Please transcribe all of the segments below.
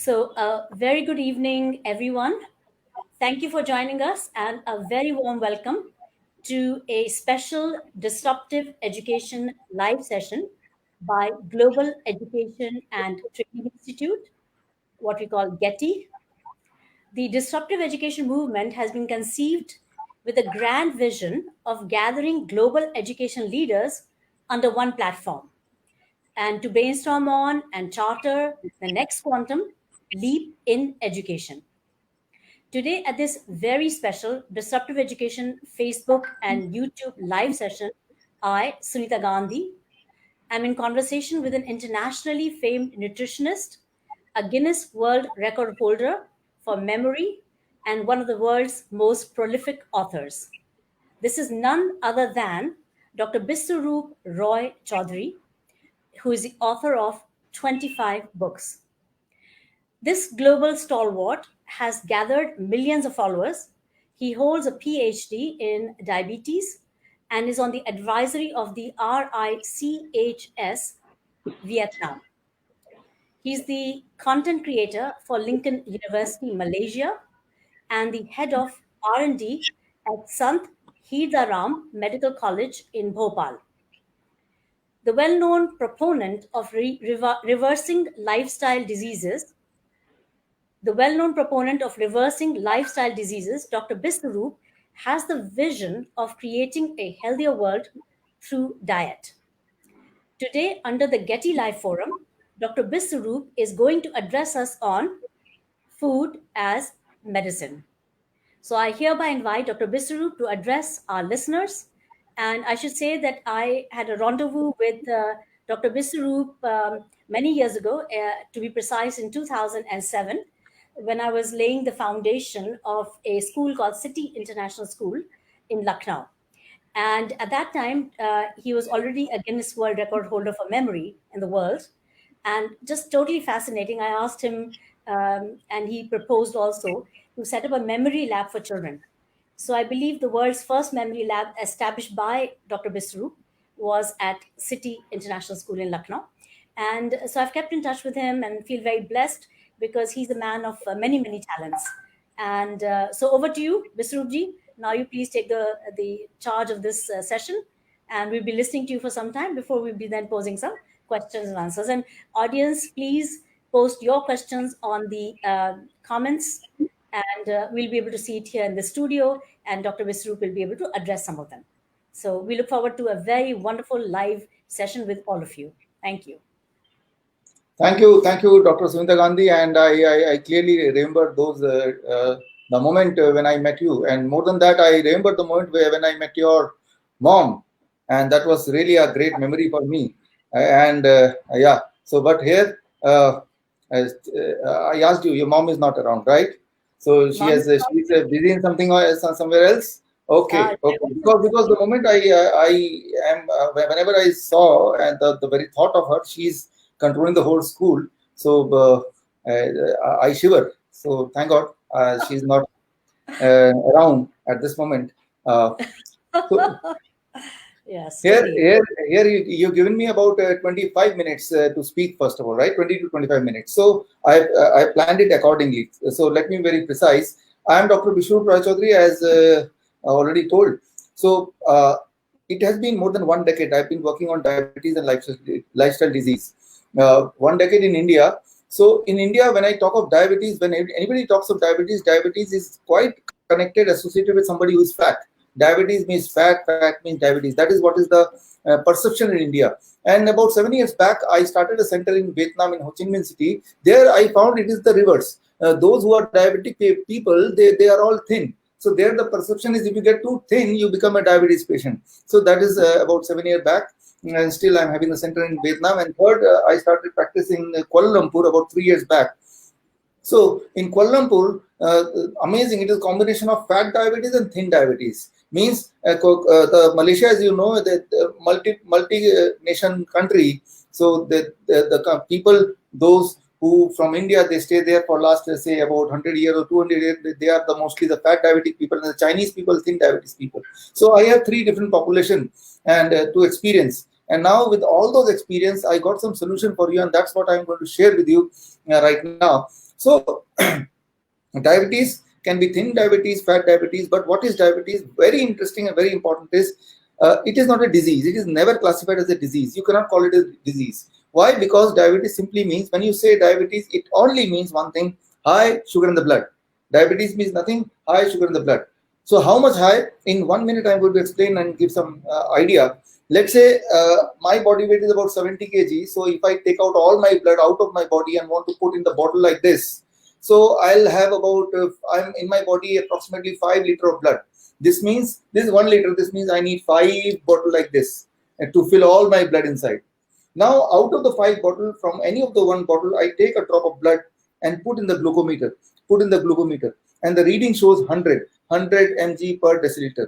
So, very good evening, everyone. Thank you for joining us, and a very warm welcome to a special Disruptive Education live session by Global Education and Training Institute, what we call Getty. The disruptive education movement has been conceived with a grand vision of gathering global education leaders under one platform and to brainstorm on and charter the next quantum leap in education. Today, at this very special Disruptive Education Facebook and YouTube live session, I, Sunita Gandhi, am in conversation with an internationally famed nutritionist, a Guinness World Record holder for memory, and one of the world's most prolific authors. This is none other than Dr. Biswaroop Roy Chaudhary, who is the author of 25 books. This global stalwart has gathered millions of followers. He holds a PhD in diabetes and is on the advisory of the RICHS Vietnam. He's the content creator for Lincoln University, Malaysia, and the head of R&D at Sant Hidaram Medical College in Bhopal. The well-known proponent of reversing lifestyle diseases, Dr. Biswaroop, has the vision of creating a healthier world through diet. Today, under the Getty Life Forum, Dr. Biswaroop is going to address us on food as medicine. So I hereby invite Dr. Biswaroop to address our listeners. And I should say that I had a rendezvous with Dr. Biswaroop many years ago, to be precise, in 2007, when I was laying the foundation of a school called City International School in Lucknow. And at that time, he was already a Guinness World Record holder for memory in the world. And just totally fascinating. I asked him, and he proposed also to set up a memory lab for children. So I believe the world's first memory lab established by Dr. Biswaroop was at City International School in Lucknow. And so I've kept in touch with him and feel very blessed because he's a man of many, many talents. And so over to you, Biswaroopji. Now you please take the charge of this session, and we'll be listening to you for some time before we'll be then posing some questions and answers. And audience, please post your questions on the comments, and we'll be able to see it here in the studio, and Dr. Biswaroop will be able to address some of them. So we look forward to a very wonderful live session with all of you. Thank you. Thank you, Dr. Sunita Gandhi. And I clearly remember the moment when I met you. And more than that, I remember the moment when I met your mom. And that was really a great memory for me. Yeah, so but here, I asked you, your mom is not around, right? So she's busy in something or somewhere else. Okay. Because the moment I am whenever I saw and the very thought of her, she's controlling the whole school. So I shiver. So thank God she's not around at this moment. Yes. Here you've given me about 25 minutes to speak, first of all, right? 20 to 25 minutes. So I planned it accordingly. So let me be very precise. I am Dr. Biswaroop Roy Chaudhary, as already told. So it has been more than 1 decade. I've been working on diabetes and lifestyle disease. 1 decade in India. So in India, when I talk of diabetes, when anybody talks of diabetes is quite connected, associated with somebody who is fat. Diabetes means fat, fat means diabetes. That is what is the perception in India. And about 7 years back, I started a center in Vietnam, in Ho Chi Minh City. There I found it is the reverse. Those who are diabetic people, they are all thin. So there the perception is if you get too thin, you become a diabetes patient. So that is about 7 years back. And still I'm having a center in Vietnam. And third, I started practicing in Kuala Lumpur about 3 years back. So in Kuala Lumpur, amazing, it is a combination of fat diabetes and thin diabetes. Means the Malaysia, as you know, the multi-nation country. So the people, those who from India, they stay there for last, say, about 100 years or 200 years, they are mostly the fat diabetic people, and the Chinese people, thin diabetes people. So I have 3 different populations and to experience. And now with all those experience, I got some solution for you, and that's what I'm going to share with you right now. So diabetes can be thin diabetes, fat diabetes, but what is diabetes? Very interesting and very important is it is not a disease. It is never classified as a disease. You cannot call it a disease. Why? Because diabetes simply means, when you say diabetes, it only means one thing: high sugar in the blood. Diabetes means nothing, high sugar in the blood. So how much high? In 1 minute, I'm going to explain and give some idea. Let's say my body weight is about 70 kg. So if I take out all my blood out of my body and want to put in the bottle like this, so I'll have about, I'm in my body approximately 5 liters of blood. This means, this is 1 liter, this means I need 5 bottles like this to fill all my blood inside. Now, out of the 5 bottles, from any of the 1 bottle, I take a drop of blood and put in the glucometer, and the reading shows 100 mg per deciliter.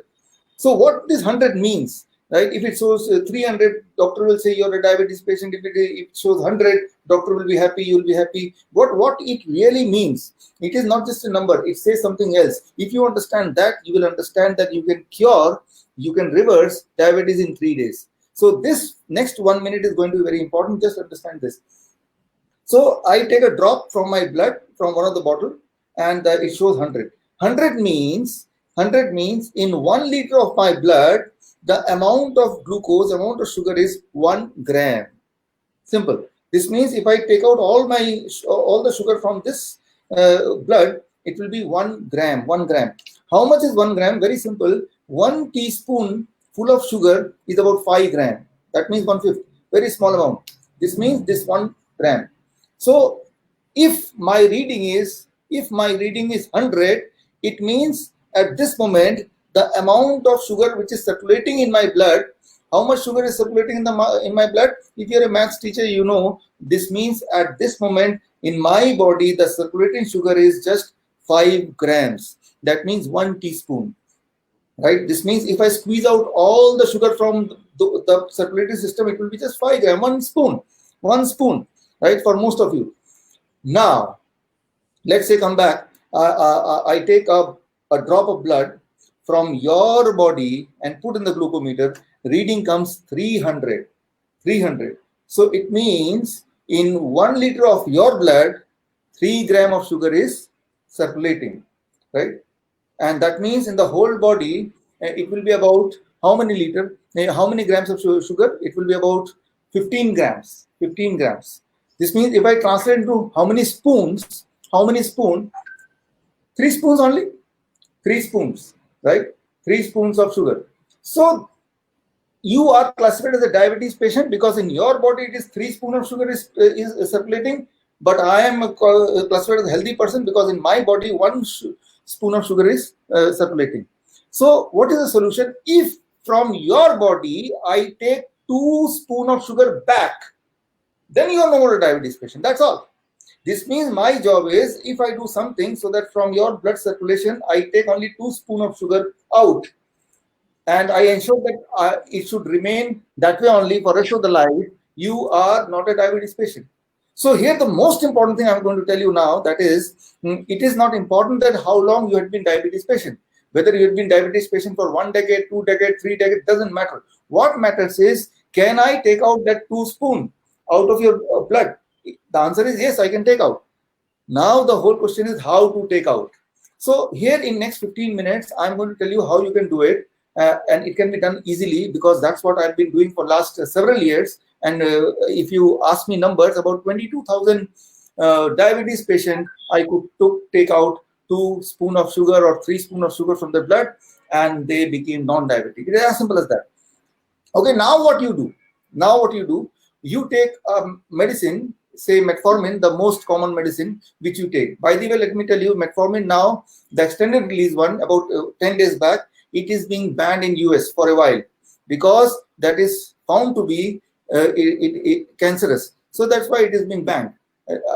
So what this 100 means, right? If it shows 300, doctor will say you're a diabetes patient. If it shows 100, doctor will be happy, you'll be happy. What it really means, it is not just a number, it says something else. If you understand that, you will understand that you can cure, you can reverse diabetes in 3 days. So this next 1 minute is going to be very important. Just understand this. So I take a drop from my blood from one of the bottle, and it shows 100. 100 means in 1 liter of my blood, the amount of glucose, amount of sugar is 1 gram. Simple. This means if I take out all the sugar from this blood, it will be 1 gram. 1 gram. How much is 1 gram? Very simple. 1 teaspoon full of sugar is about 5 gram. That means 1/5. Very small amount. This means this 1 gram. So if my reading is 100, it means at this moment the amount of sugar which is circulating in my blood, how much sugar is circulating in my blood? If you're a maths teacher, you know this means at this moment in my body the circulating sugar is just 5 grams. That means 1 teaspoon, right? This means if I squeeze out all the sugar from the circulatory system, it will be just 5 grams, 1 spoon, right? For most of you. Now, let's say come back. I take a drop of blood from your body and put in the glucometer. Reading comes 300. So it means in 1 liter of your blood, 3 grams of sugar is circulating, right? And that means in the whole body, it will be about how many grams of sugar? It will be about 15 grams. 15 grams. This means if I translate into how many spoons? 3 spoons only. 3 spoons, right? 3 spoons of sugar. So you are classified as a diabetes patient because in your body it is 3 spoons of sugar is circulating, but I am classified as a healthy person because in my body 1 spoon of sugar is circulating. So what is the solution? If from your body I take 2 spoons of sugar back, then you are no more a diabetes patient. That's all. This means my job is, if I do something so that from your blood circulation I take only 2 spoons of sugar out, and I ensure that it should remain that way only for the rest of the life, you are not a diabetes patient. So here the most important thing I'm going to tell you now, that is, it is not important that how long you have been diabetes patient. Whether you have been diabetes patient for 1 decade, 2 decades, 3 decades, doesn't matter. What matters is, can I take out that 2 spoons out of your blood? The answer is yes, I can take out. Now the whole question is how to take out. So here in next 15 minutes, I'm going to tell you how you can do it. And it can be done easily because that's what I've been doing for last several years. And if you ask me numbers, about 22,000 diabetes patient, I could take out 2 spoons of sugar or 3 spoons of sugar from the blood, and they became non-diabetic. It is as simple as that. Okay, now what you do? You take medicine, say metformin, the most common medicine which you take. By the way, let me tell you, metformin now, the extended release one, about 10 days back, it is being banned in US for a while because that is found to be cancerous. So that's why it is being banned.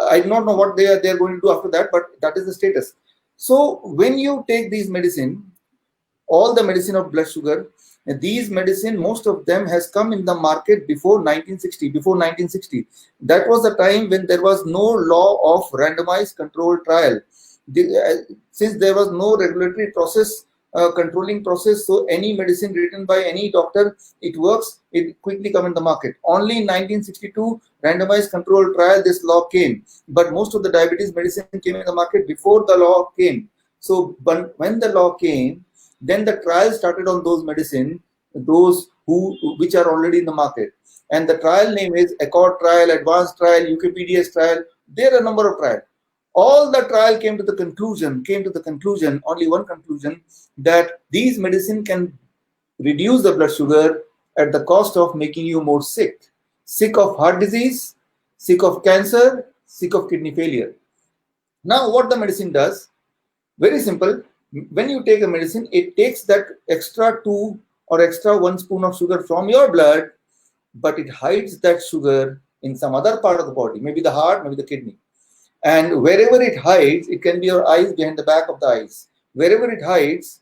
I do not know what they are going to do after that, but that is the status. So when you take these medicine, all the medicine of blood sugar, these medicine, most of them has come in the market before 1960. That was the time when there was no law of randomized controlled trial. Since there was no regulatory process controlling process. So any medicine written by any doctor, it works, it quickly come in the market. Only in 1962 randomized control trial this law came, but most of the diabetes medicine came in the market before the law came. So but when the law came, then the trial started on those medicine, those which are already in the market. And the trial name is Accord trial, Advanced trial, UKPDS trial. There are a number of trials. All the trial came to the conclusion, only one conclusion, that these medicine can reduce the blood sugar at the cost of making you more sick. Sick of heart disease, sick of cancer, sick of kidney failure. Now what the medicine does, very simple. When you take a medicine, it takes that extra 2 or extra 1 spoon of sugar from your blood, but it hides that sugar in some other part of the body, maybe the heart, maybe the kidney. And wherever it hides, it can be your eyes, behind the back of the eyes. Wherever it hides,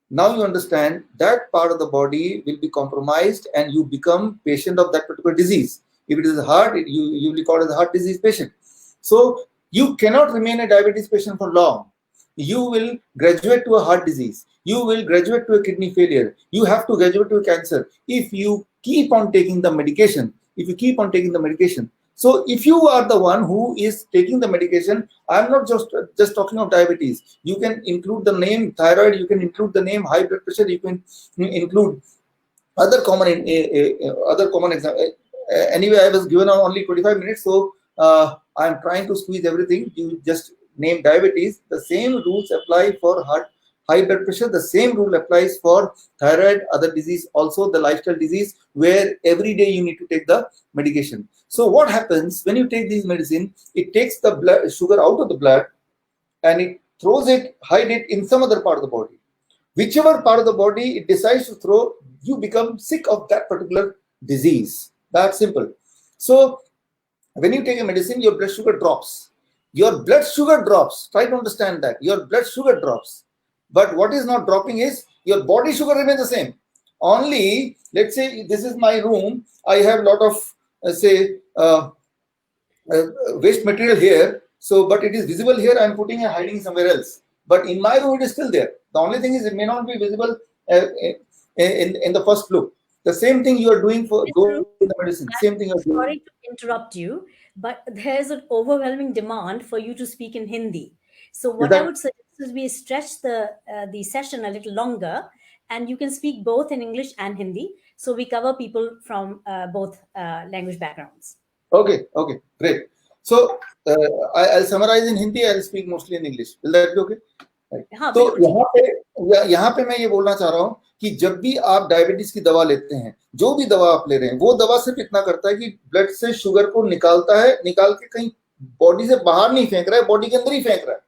now you understand that part of the body will be compromised and you become patient of that particular disease. If it is a heart, you will be called as a heart disease patient. So you cannot remain a diabetes patient for long. You will graduate to a heart disease. You will graduate to a kidney failure. You have to graduate to a cancer if you keep on taking the medication. So if you are the one who is taking the medication, I'm not just talking of diabetes. You can include the name thyroid, you can include the name high blood pressure, you can include other common examples. Anyway, I was given only 25 minutes, so I'm trying to squeeze everything. You just name diabetes. The same rules apply for high blood pressure. The same rule applies for thyroid, other disease, also the lifestyle disease, where every day you need to take the medication. So what happens when you take these medicine? It takes the blood sugar out of the blood and it throws it, hide it in some other part of the body. Whichever part of the body it decides to throw, you become sick of that particular disease. That's simple. So when you take a medicine, your blood sugar drops. Your blood sugar drops. Try to understand that. Your blood sugar drops. But what is not dropping is your body sugar remains the same. Only, let's say this is my room. I have a lot of, waste material here. So, but it is visible here. I'm putting and hiding somewhere else. But in my room, it is still there. The only thing is it may not be visible in the first look. The same thing you are doing for those in the medicine. Same thing you are doing. Sorry to interrupt you, but there's an overwhelming demand for you to speak in Hindi. So what I would suggest is we stretch the session a little longer, and you can speak both in English and Hindi. So we cover people from both language backgrounds. Okay, great. So I'll summarize in Hindi. I'll speak mostly in English. Will that be okay? Right. तो यहाँ पे मैं ये बोलना चाह रहा हूँ कि जब भी आप डायबिटीज की दवा लेते हैं, जो भी दवा आप ले रहे हैं, वो दवा सिर्फ इतना करता है कि ब्लड से शुगर को निकालता है, निकाल के कहीं बॉडी से बाहर नहीं फेंक रहा है, बॉडी के अंदर ही फेंक रहा है.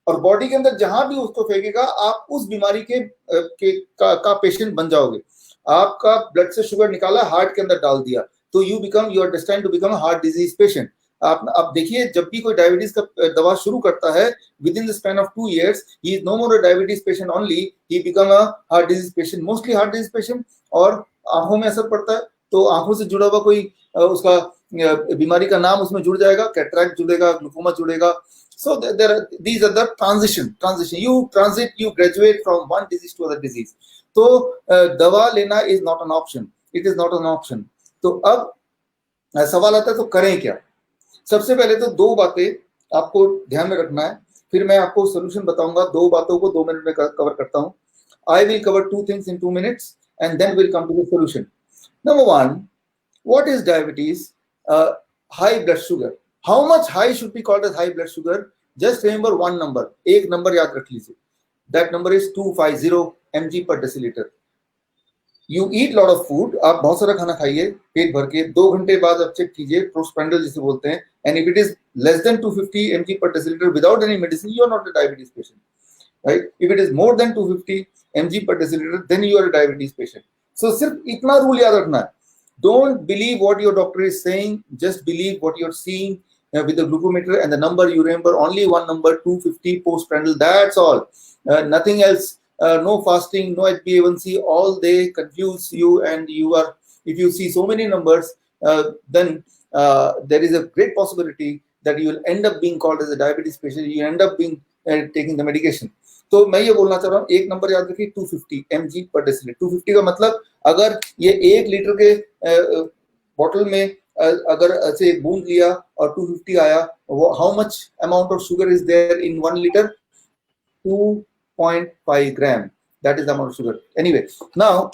और बॉडी के अंदर जहां भी उसको फेंकेगा, आप उस बीमारी का पेशेंट बन जाओगे. आपका ब्लड से शुगर निकाला, हार्ट के अंदर डाल दिया, तो you are destined to become a heart disease patient. आप देखिए, जब भी कोई डायबिटीज का दवा शुरू करता है, within the span of 2 years, he is no more a diabetes patient only, he become a heart disease patient, mostly heart disease patient. और आंखों में असर पड़ता है, तो आंखों से जुड़ा हुआ कोई उसका बीमारी का नाम उसमें जुड़ जाएगा, कैटरैक्ट जुड़ेगा, ग्लूकोमा जुड़ेगा. So these are the transition. You transit, you graduate from one disease to other disease. तो दवा लेना is not an option. It is not an option. तो अब सवाल आता है, तो करें क्या? सबसे पहले तो 2 बातें आपको ध्यान में रखना है, फिर मैं आपको सोल्यूशन बताऊंगा. 2 बातों को 2 मिनट में कवर करता हूं. I will cover 2 things in 2 minutes and then we'll come to the solution. Number 1, what is diabetes? High blood sugar. How much high should be called as high blood sugar? Just remember one number. एक number याद रख लीजिए. That number is 250 mg per deciliter. You eat lot of food. आप बहुत सारा खाना खाइए पेट भर के. 2 घंटे बाद आप चेक कीजिए, postprandial जिसे बोलते हैं. And if it is less than 250 mg per deciliter without any medicine, you are not a diabetes patient, right? If it is more than 250 mg per deciliter, then you are a diabetes patient. So सिर्फ इतना rule याद रखना है. Don't believe what your doctor is saying. Just believe what you're seeing with the glucometer and the number. You remember only one number, 250 postprandial. That's all. Nothing else. No fasting, no HbA1c. All they confuse you, and you are. If you see so many numbers, then there is a great possibility that you will end up being called as a diabetes patient. You end up being taking the medication. तो मैं ये बोलना चाह रहा हूँ, एक number याद रखिए 250 mg पर डेसिलीटर। 250 का मतलब अगर ये 1 लीटर के बॉटल में अगर ऐसे एक बूंद लिया और 250 आया, वो how much amount of sugar is there in 1 litre? 2.5 gram. That is the amount of sugar. Anyway, now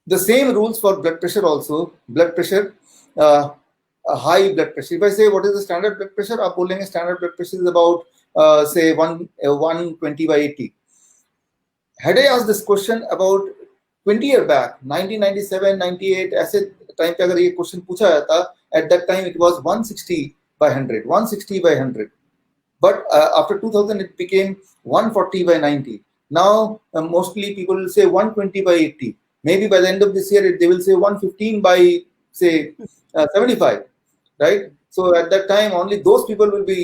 the same rules for blood pressure also. Blood pressure, high blood pressure. If I say what is the standard blood pressure, आप बोलेंगे standard blood pressure is about say 120/80. Had I asked this question about 20 years back, 1997, 98, ऐसे time पे अगर ये question पूछा जाता, at that time it was 160/100, 160/100. But after 2000, it became 140/90. Now, mostly people will say 120/80. Maybe by the end of this year, they will say 115 by, say, 75, right? So at that time, only those people will be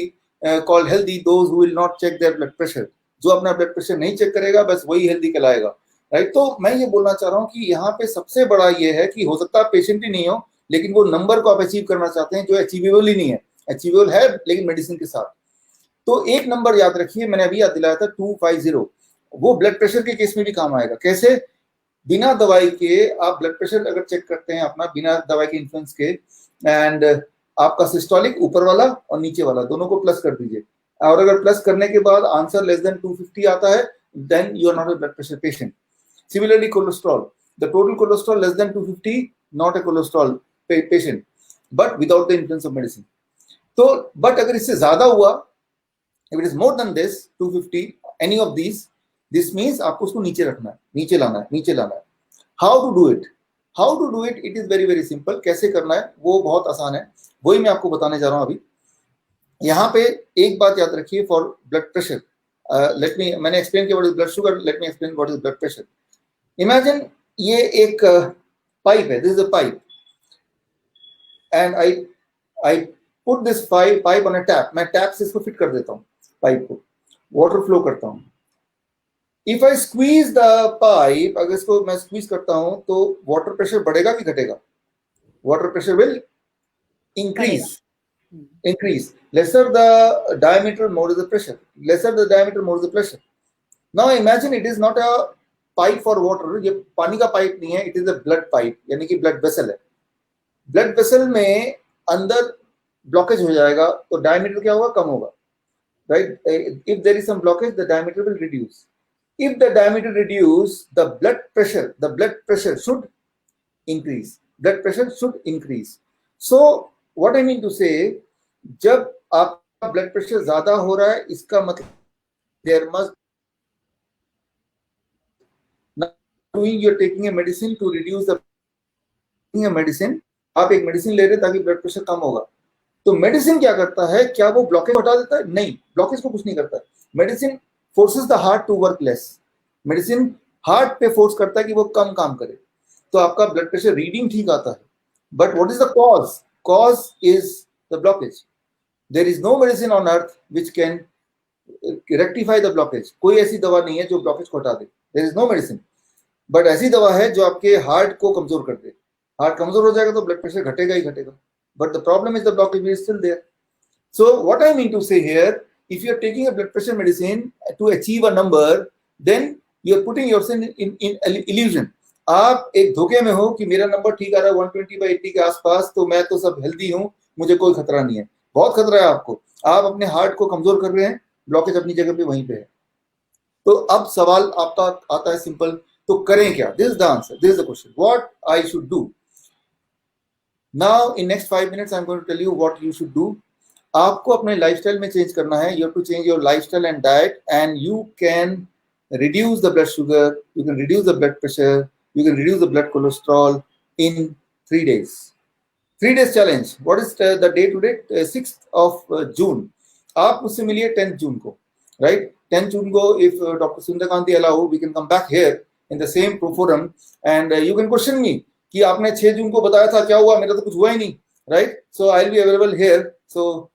called healthy, those who will not check their blood pressure. जो अपना blood pressure नहीं check करेगा, बस वही healthy कहलाएगा, right? तो मैं ये बोलना चाह रहा हूँ कि यहाँ पे सबसे बड़ा ये है कि हो सकता है पेशेंट ही नहीं हो, लेकिन वो नंबर को आप अचीव करना चाहते हैं जो अचीवेबल ही नहीं है। अचीवेबल है लेकिन मेडिसिन के साथ। तो एक नंबर याद रखिए, मैंने अभी याद दिलाया था 250, वो ब्लड प्रेशर के केस में भी काम आएगा। कैसे? बिना दवाई के आप ब्लड प्रेशर अगर चेक करते हैं अपना, बिना दवाई के इन्फ्लुएंस के, एंड आपका सिस्टोलिक ऊपर वाला और नीचे वाला दोनों को प्लस कर दीजिए, और अगर प्लस करने के बाद आंसर लेस देन 250 आता है, then you are not a blood pressure patient. Similarly cholesterol, the total cholesterol less than 250, not a cholesterol patient, but without the influence of medicine. तो बट अगर इससे ज्यादा हुआ, if it is more than this 250, any of these, this means आपको उसको नीचे रखना है, नीचे लाना है, नीचे लाना है। how to do it? how to do it? It is very very simple. कैसे करना है वो बहुत आसान है, वही मैं आपको बताने जा रहा हूँ अभी। यहाँ पे एक बात याद रखिए फॉर ब्लड प्रेशर, मैंने एक्सप्लेन किया what is blood sugar, let me explain what is blood pressure. Imagine ये एक पाइप है, this is a pipe, and I put this pipe on a tap. मैं टैप से इसको फिट कर देता हूँ, पाइप को वाटर फ्लो करता हूँ। If I squeeze the pipe, अगर इसको मैं स्क्वीज करता हूँ तो वाटर प्रेशर बढ़ेगा कि घटेगा? Water pressure will increase. Lesser the diameter, more is the pressure. Lesser the diameter, more is the pressure. Now imagine it is not a pipe for water. ये पानी का पाइप नहीं है, it is a blood pipe, यानी कि blood vessel है। blood vessel में अंदर ब्लॉकेज हो जाएगा तो डायमीटर क्या होगा? कम होगा, right? If there is some blockage, the diameter will reduce. If the diameter reduce, the blood pressure should increase. Blood pressure should increase. So what I mean to say, जब आपका blood pressure ज्यादा हो रहा है, इसका मतलब there must you're taking a medicine to reduce the medicine. आप एक मेडिसिन ले रहे हैं ताकि ब्लड प्रेशर कम होगा। तो मेडिसिन क्या करता है? क्या वो ब्लॉकेज हटा देता है? नहीं, ब्लॉकेज को कुछ नहीं करता है। Medicine forces the heart to work less. Medicine heart पे फोर्स करता है कि वो कम काम करे, तो आपका ब्लड प्रेशर रीडिंग ठीक आता है। But what is the cause? Cause is the blockage. There is no medicine on earth which can rectify the blockage. कोई ऐसी दवा नहीं है जो ब्लॉकेज को हटा दे, there is no medicine. But ऐसी दवा है जो आपके हार्ट को कमजोर कर दे। हार्ट कमजोर हो जाएगा तो ब्लड प्रेशर घटेगा ही घटेगा। But the problem is the blockage is still there. So what I mean to say here, if you are taking a blood pressure medicine to achieve a number, then you are putting yourself in illusion. आप एक धोखे में हो कि मेरा number ठीक आ रहा है 120/80 के आसपास, तो मैं तो सब हेल्दी हूँ, मुझे कोई खतरा नहीं है। बहुत खतरा है आपको, आप अपने हार्ट को कमजोर कर रहे हैं, ब्लॉकेज अपनी जगह पे वहीं पे है। तो अब सवाल आपका आता है सिंपल, तो करें क्या? This is the answer, this is the question, what I should do. Now in next 5 minutes I'm going to tell you what you should do. आपको अपने लाइफस्टाइल में चेंज करना है। You have to change your lifestyle and diet, and you can reduce the blood sugar, you can reduce the blood pressure, you can reduce the blood cholesterol in 3 days. 3 days challenge. What is the day today? 6th of June. आप मुझसे मिलिए 10th June को, right? 10th June को, if Dr. Sundarkanti allow, we can come back here in the same forum, and you can question me कि आपने 6 जून को बताया था, क्या हुआ? मेरा तो कुछ हुआ ही नहीं, right? So I will be available here. So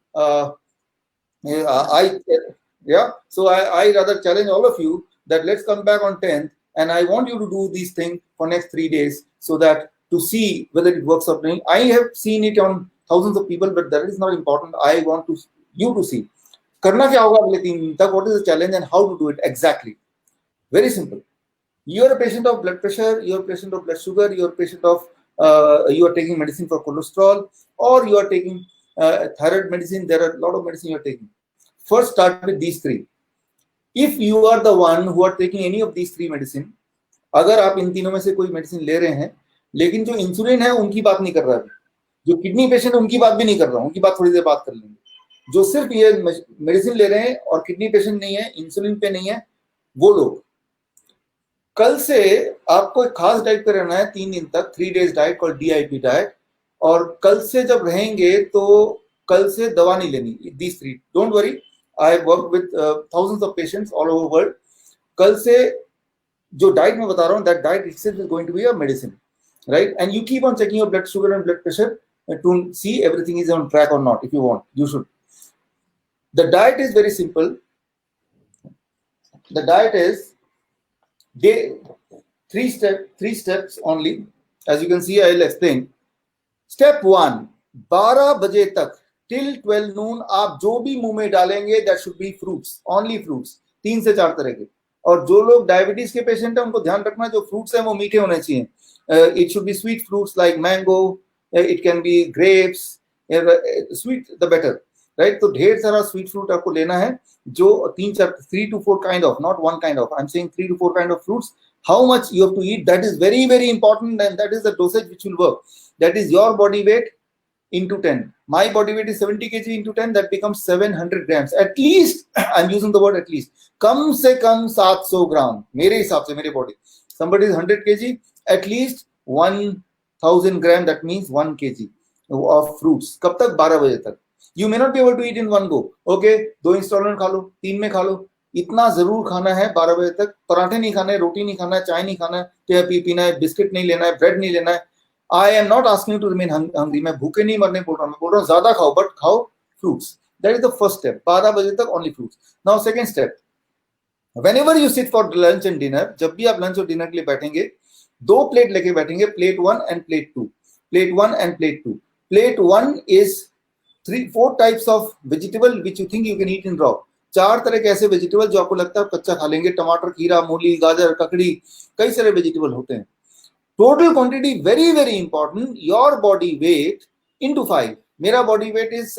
I rather challenge all of you that let's come back on 10th, and I want you to do these things for next 3 days so that to see whether it works or not. I have seen it on thousands of people, but that is not important. I want you to see. करना क्या होगा अगले 3 दिन तक, what is the challenge and how to do it exactly? Very simple. You are a patient of blood pressure, you are a patient of blood sugar, you are a patient of you are taking medicine for cholesterol, or you are taking thyroid medicine. There are a lot of medicine you are taking. First, start with these three. If you are the one who are taking any of these three medicine, अगर आप इन तीनों में से कोई medicine ले रहे हैं, लेकिन जो इंसुलिन है उनकी बात नहीं कर रहा है, जो किडनी पेशेंट उनकी बात भी नहीं कर रहा हूं, उनकी बात थोड़ी देर बात कर लेंगे. जो सिर्फ ये मेडिसिन ले रहे हैं और किडनी पेशेंट नहीं है, इंसुलिन पे नहीं है, वो लोग कल से आपको एक खास डाइट पे रहना है 3 दिन तक, 3 days diet called DIP diet. और कल से जब रहेंगे तो कल से दवा नहीं लेनी. These three, don't worry, I work with thousands of patients all over world. कल से जो डाइट मैं बता रहा हूँ, that diet itself is going to be a medicine, right? And you keep on checking your blood sugar and blood pressure to see everything is on track और not. If you want, you should. The diet is very simple. The diet is three steps only. As you can see, I'll explain. Step 1, 12 बजे तक till 12 noon आप जो भी मुंह में डालेंगे that should be fruits, only fruits, 3 से 4 तरह के. और जो लोग डायबिटीज के पेशेंट हैं उनको ध्यान रखना, जो फ्रूट्स हैं वो मीठे होने चाहिए. It should be sweet fruits like mango, it can be grapes, sweet the better, right? तो ढेर सारा स्वीट फ्रूट आपको लेना है, जो 3 to 4 kind of, not one kind of, I'm saying 3 to 4 kind of fruits. How much you have to eat, that is very, very important, and that is the dosage which will work. That is your body weight into 10. My body weight is 70 kg into 10, that becomes 700 grams. At least, I'm using the word at least, कम से कम 700 ग्राम मेरे हिसाब से, मेरे body. Somebody is 100 kg, at least 1000 gram, that means 1 kg of fruits. कब तक? 12 बजे तक. You may not be able to eat in one go. Okay, 2 instalment खा लो, 3 में खा लो. इतना जरूर खाना है 12 बजे तक. पराठे नहीं खाना है, रोटी नहीं खाना है, चाय नहीं खाना है, चाय पीना है, बिस्किट नहीं लेना है, ब्रेड नहीं लेना है. I am not asking to remain hungry. मैं भूखे नहीं मरने बोल रहा हूँ, मैं बोल रहा हूँ ज्यादा खाओ, बट खाओ fruits. That is the first step. 12 बजे तक only fruits. Now second step, whenever you sit for lunch and dinner, जब भी आप लंच और डिनर के लिए बैठेंगे, 2 प्लेट लेके बैठेंगे, plate 1 end plate 2. Plate 1 end plate 2. Plate 1 is 3-4 types of vegetable which you think you can eat in raw. 4 तरह के ऐसे वेजिटेबल जो आपको लगता है कच्चा खा लेंगे. टमाटर, खीरा, मूली, गाजर, ककड़ी, कई सारे वेजिटेबल होते हैं. Total quantity very very important. Your body weight into 5. मेरा body weight is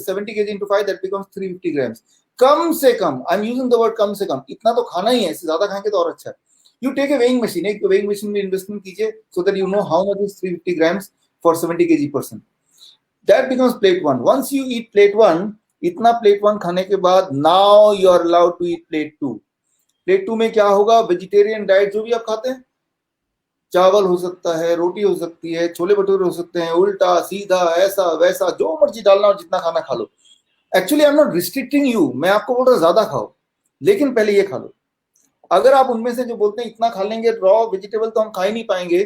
70 kg into 5, that becomes 350 grams. कम से कम, I am using the word कम से कम, इतना तो खाना ही है. इससे ज्यादा खाएंगे तो और अच्छा है. You take a weighing machine, एक वेइंग मशीन में इन्वेस्टमेंट कीजिए, so that you know how much is 350 grams for 70 kg person. That becomes plate 1. Once you eat plate 1, इतना plate 1 खाने के बाद, now you are allowed to eat plate 2. plate 2 में क्या होगा? वेजिटेरियन डाइट जो भी आप खाते हैं, चावल हो सकता है, रोटी हो सकती है, छोले भटूरे हो सकते हैं, उल्टा सीधा ऐसा वैसा जो मर्जी डालना और जितना खाना खा लो. Actually I am not restricting you, मैं आपको बोल रहा हूँ ज्यादा खाओ, लेकिन पहले ये खा लो. अगर आप उनमें से जो बोलते हैं इतना खा लेंगे रॉ वेजिटेबल तो हम खा ही नहीं पाएंगे,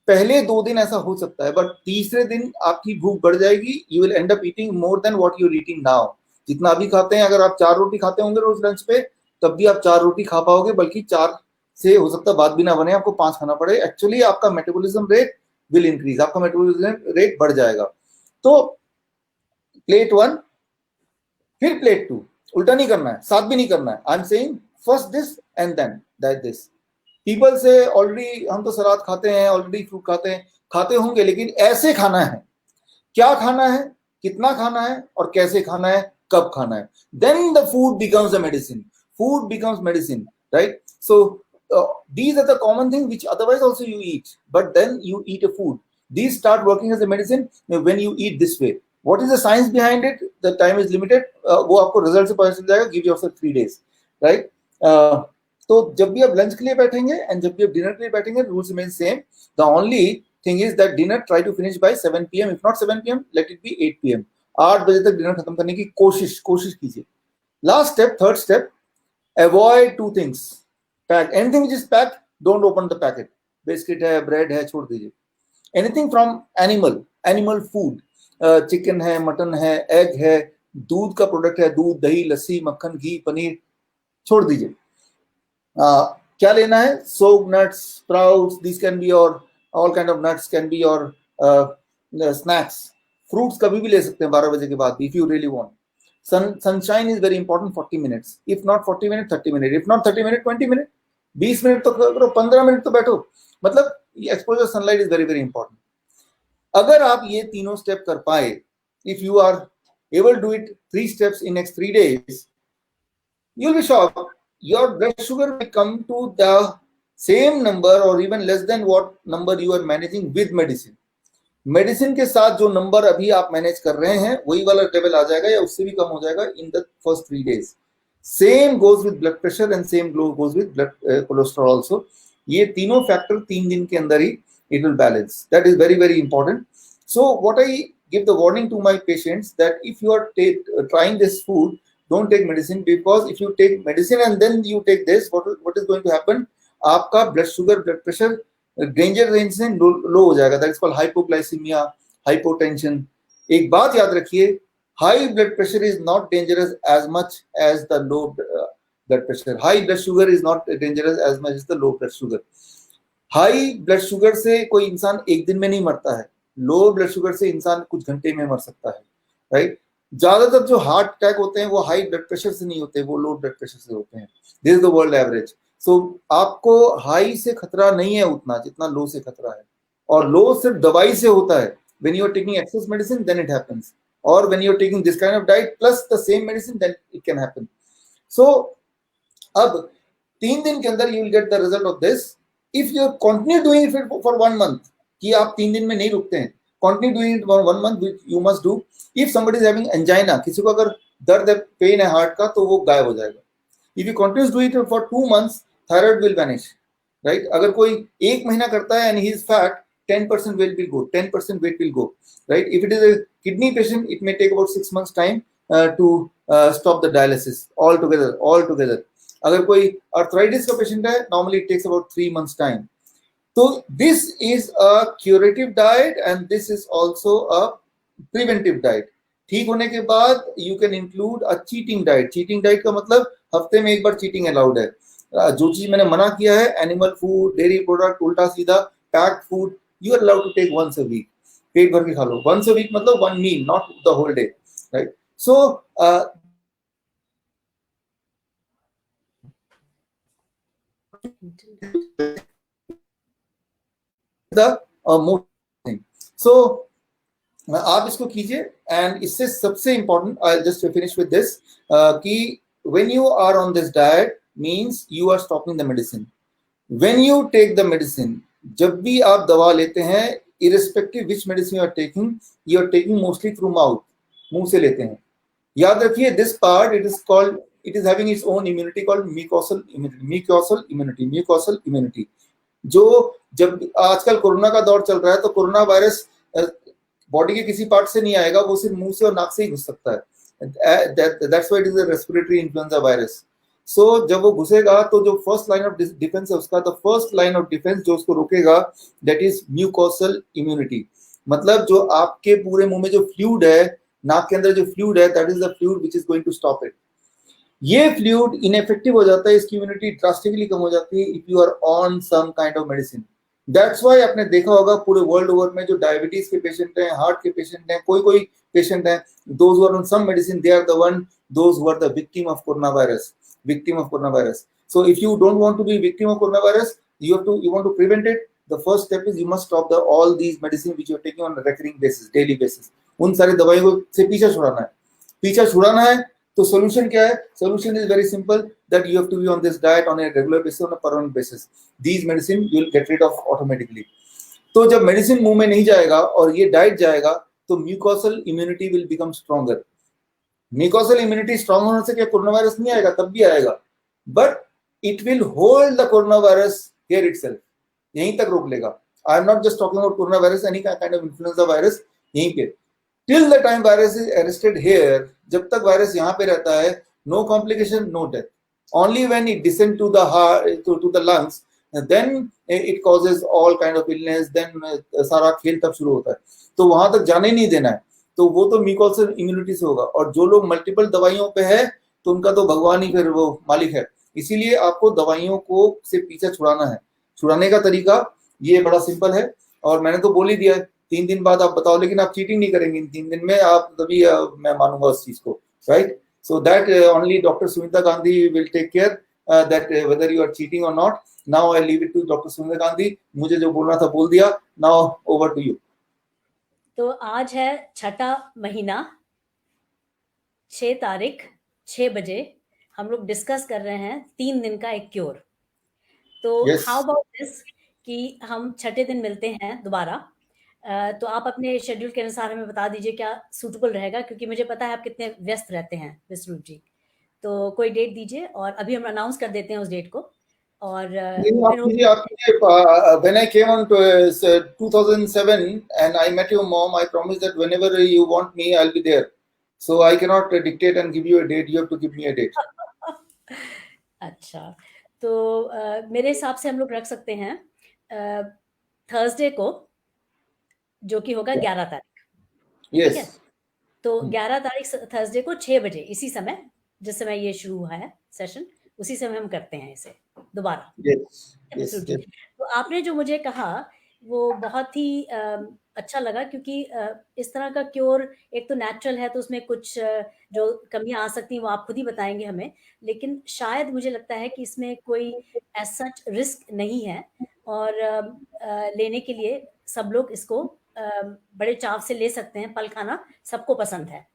पहले 2 दिन ऐसा हो सकता है, बट तीसरे दिन आपकी भूख बढ़ जाएगी. You will end up eating more than what you are eating now. जितना अभी खाते हैं, अगर आप 4 रोटी खाते होंगे रोज लंच पे, तब भी आप 4 रोटी खा पाओगे, बल्कि 4 से हो सकता है बात भी ना बने, आपको 5 खाना पड़े. एक्चुअली आपका मेटाबॉलिज्म रेट विल इंक्रीज, आपका मेटाबॉलिज्म रेट बढ़ जाएगा. तो प्लेट 1 फिर प्लेट 2, उल्टा नहीं करना है, साथ भी नहीं करना है. I am saying first this and then that this. People से ऑलरेडी हम तो सलाद खाते हैं, ऑलरेडी फ्रूट खाते होंगे, लेकिन ऐसे खाना है. क्या खाना है, कितना खाना है और कैसे खाना है, कब खाना है. Then the food becomes a medicine. Food becomes medicine, right? So these are the common things which otherwise also you eat, but then you eat a food. These start working as a medicine when you eat this way. What is the science behind it? The time is limited. वो आपको result से पता चल जाएगा. Give yourself 3 days, right? तो जब भी आप लंच के लिए बैठेंगे एंड जब भी आप डिनर के लिए बैठेंगे, rules remain same. The only thing is that dinner try to finish by 7 PM. If not 7 PM, let it be 8 PM. 8 बजे तक डिनर खत्म करने की कोशिश कीजिए. Last step, third step, avoid 2 things. Pack anything which is packed, don't open the packet. Biscuit है, bread है, छोड़ दीजिए. Anything from animal food, chicken है, मटन है, एग है, दूध का प्रोडक्ट है, दूध, दही, लस्सी, मक्खन, घी, पनीर, छोड़ दीजिए. क्या लेना है? Soaked nuts, sprouts, this can be और all kind of nuts can be और स्नैक्स. फ्रूट्स कभी भी ले सकते हैं 12 बजे के बाद, if you really want. sunshine is very important, 40 minutes. If not 40 minutes, 30 minutes. If not 30 minutes, 20 minutes. 20 minute तो करो, 15 मिनट तो बैठो. मतलब exposure sunlight is very very important. अगर आप ये तीनों स्टेप कर पाए, if you are able to do it 3 steps in next 3 days, you'll be shocked. Your blood sugar will come to the same number or even less than what number you are managing with medicine. Medicine के साथ जो number अभी आप manage कर रहे हैं वही वाला लेवल आ जाएगा या उससे भी कम हो जाएगा in the first 3 days. Same goes with blood pressure and same goes with blood cholesterol also. ये तीनों फैक्टर 3 दिन के अंदर ही it will balance. That is very very important. So what I give the warning to my patients that if you are trying this food, don't take medicine, because if you take medicine and then you take this, what is going to happen? आपका blood sugar, blood pressure danger range से लो हो जाएगा. That is called hypoglycemia, hypotension. एक बात याद रखिए, high blood pressure is not dangerous as much as the low blood pressure. High blood sugar is not dangerous as much as the low blood sugar. High blood sugar से कोई इंसान एक दिन में नहीं मरता है. लो ब्लड शुगर से इंसान कुछ घंटे में मर सकता है, राइट. ज्यादातर जो हार्ट अटैक होते हैं वो हाई ब्लड प्रेशर से नहीं होते, वो लो ब्लड प्रेशर से होते हैं. This is the world average. So आपको हाई से खतरा नहीं है उतना जितना लो से खतरा है, और लो सिर्फ दवाई से होता है. When you are taking excess medicine then it happens, और when you are taking this kind of diet plus the same medicine then it can happen. So अब 3 दिन के अंदर you will get the result of this. If you continue doing it for 1 month, कि आप 3 दिन में नहीं रुकते हैं, continue doing it for 1 month, which you must do. If somebody is having angina, किसी को अगर दर्द है, पेन है हार्ट का, तो वो गायब हो जाएगा. If you continue to do it for 2 months, thyroid will vanish, right? अगर कोई 1 महीना करता है and he is fat, 10% weight will go, 10% weight will go, right? If it is a kidney patient, it may take about 6 months time to stop the dialysis altogether. अगर कोई arthritis का patient है, normally it takes about 3 months time. तो this is a curative diet and this is also a preventive diet. ठीक होने के बाद you can include a cheating diet. Cheating diet का मतलब हफ्ते में एक बार चीटिंग अलाउड है. जो चीज मैंने मना किया है, एनिमल फूड, डेयरी प्रोडक्ट, उल्टा सीधा packed food, you are allowed to take once a week. पेट भर के खा लो. वंस अ वीक मतलब 1 meal, not the whole day, right. So the most thing. So आप इसको कीजिए. एंड इससे सबसे important, I just finish with this, कि when you are on this diet means you are stopping the medicine. When you take the medicine, जब भी आप दवा लेते हैं, irrespective which medicine you are taking mostly through mouth, मुंह से लेते हैं. याद रखिए, this part it is having its own immunity called mucosal immunity. जो जब आजकल कोरोना का दौर चल रहा है, तो कोरोना वायरस बॉडी के किसी पार्ट से नहीं आएगा, वो सिर्फ मुंह से और नाक से ही घुस सकता है. That's why it is a respiratory influenza virus. So जब वो घुसेगा तो जो फर्स्ट लाइन ऑफ डिफेंस है उसका, the first line of defence जो उसको रोकेगा, दैट इज म्यूकोसल इम्यूनिटी. मतलब जो आपके पूरे मुंह में जो फ्लूइड है, नाक के अंदर जो फ्लूइड है, that is the fluid which is going to stop it. ये फ्लूइड इनएफेक्टिव हो जाता है, इसकी इम्यूनिटी ड्रास्टिकली कम हो जाती है if you are on some kind of medicine. That's why आपने देखा होगा पूरे वर्ल्ड ओवर में जो डायबिटीज के पेशेंट हैं, हार्ट के पेशेंट हैं, कोई पेशेंट हैं, those who are on some medicine, they are the one those who are the victim of corona virus. So if you don't want to be victim of coronavirus, you want to prevent it. The first step is you must stop all these medicine which you are taking on a recurring basis, daily basis. उन सारी दवाइयों को से पीछा छुड़ाना है. तो solution क्या है? Solution is very simple, that you have to be on this diet on a regular basis, on a permanent basis. These medicine you will get rid of automatically. तो जब मेडिसिन मुंह में नहीं जाएगा और ये डाइट जाएगा, तो mucosal immunity will become stronger. Mucosal immunity strong होने से क्या कोरोना वायरस नहीं आएगा? तब भी आएगा, but it will hold the corona virus here itself. यहीं तक रोक लेगा. I am not just talking about corona virus, any kind of influenza virus. यहीं पे till the time virus is arrested here, जब तक वायरस यहाँ पे रहता है, no complication, no death. Only when it descend to the heart, to the lungs, then it causes all kind of illness. देन सारा खेल तब शुरू होता है. तो वहां तक जाने नहीं देना है. तो वो तो म्यूकोसल इम्यूनिटी से होगा. और जो लोग मल्टीपल दवाइयों पे है, तो उनका तो भगवान ही फिर वो मालिक है. इसीलिए आपको दवाइयों को से पीछा छुड़ाना है. छुड़ाने का तरीका ये बड़ा सिंपल है, और मैंने तो बोल ही दिया है. 3 दिन बाद आप बताओ, लेकिन आप चीटिंग नहीं करेंगे इन 3 दिन में, आप तभी मैं मानूंगा उस चीज को. right? So that only Dr. Sunita Gandhi will take care that whether you are cheating or not. Now I leave it to Dr. Sunita Gandhi. मुझे जो बोलना था बोल दिया. Now over to you. तो आज है 6ठा महीना, 6 तारीख, 6 बजे हम लोग डिस्कस कर रहे हैं 3 दिन का एक क्योर. तो Yes. हाउ अबाउट दिस कि हम 6ठे दिन मिलते हैं दोबारा. तो आप अपने शेड्यूल के अनुसार हमें बता दीजिए क्या सूटेबल रहेगा, क्योंकि मुझे पता है आप कितने व्यस्त रहते हैं विश्वरूप जी. तो कोई डेट दीजिए और अभी हम अनाउंस कर देते हैं उस डेट को. और फिर when I came on to 2007 and I met your mom, I promised that whenever you want me, I'll be there. So I cannot dictate and give you a date. You have to give me a date. अच्छा, तो मेरे हिसाब से हम लोग रख सकते हैं थर्सडे को, जो कि होगा 11 तारीख. Yes. ठीक है. तो 11 तारीख थर्सडे को 6 बजे, इसी समय जिस समय ये शुरू हुआ है सेशन, उसी समय हम करते हैं इसे दोबारा. Yes. Yes. Yes. तो आपने जो मुझे कहा वो बहुत ही अच्छा लगा, क्योंकि इस तरह का क्योर एक तो नेचुरल है, तो उसमें कुछ जो कमियां आ सकती हैं वो आप खुद ही बताएंगे हमें, लेकिन शायद मुझे लगता है कि इसमें कोई एज सच रिस्क नहीं है, और लेने के लिए सब लोग इसको बड़े चाव से ले सकते हैं. पल खाना सबको पसंद है.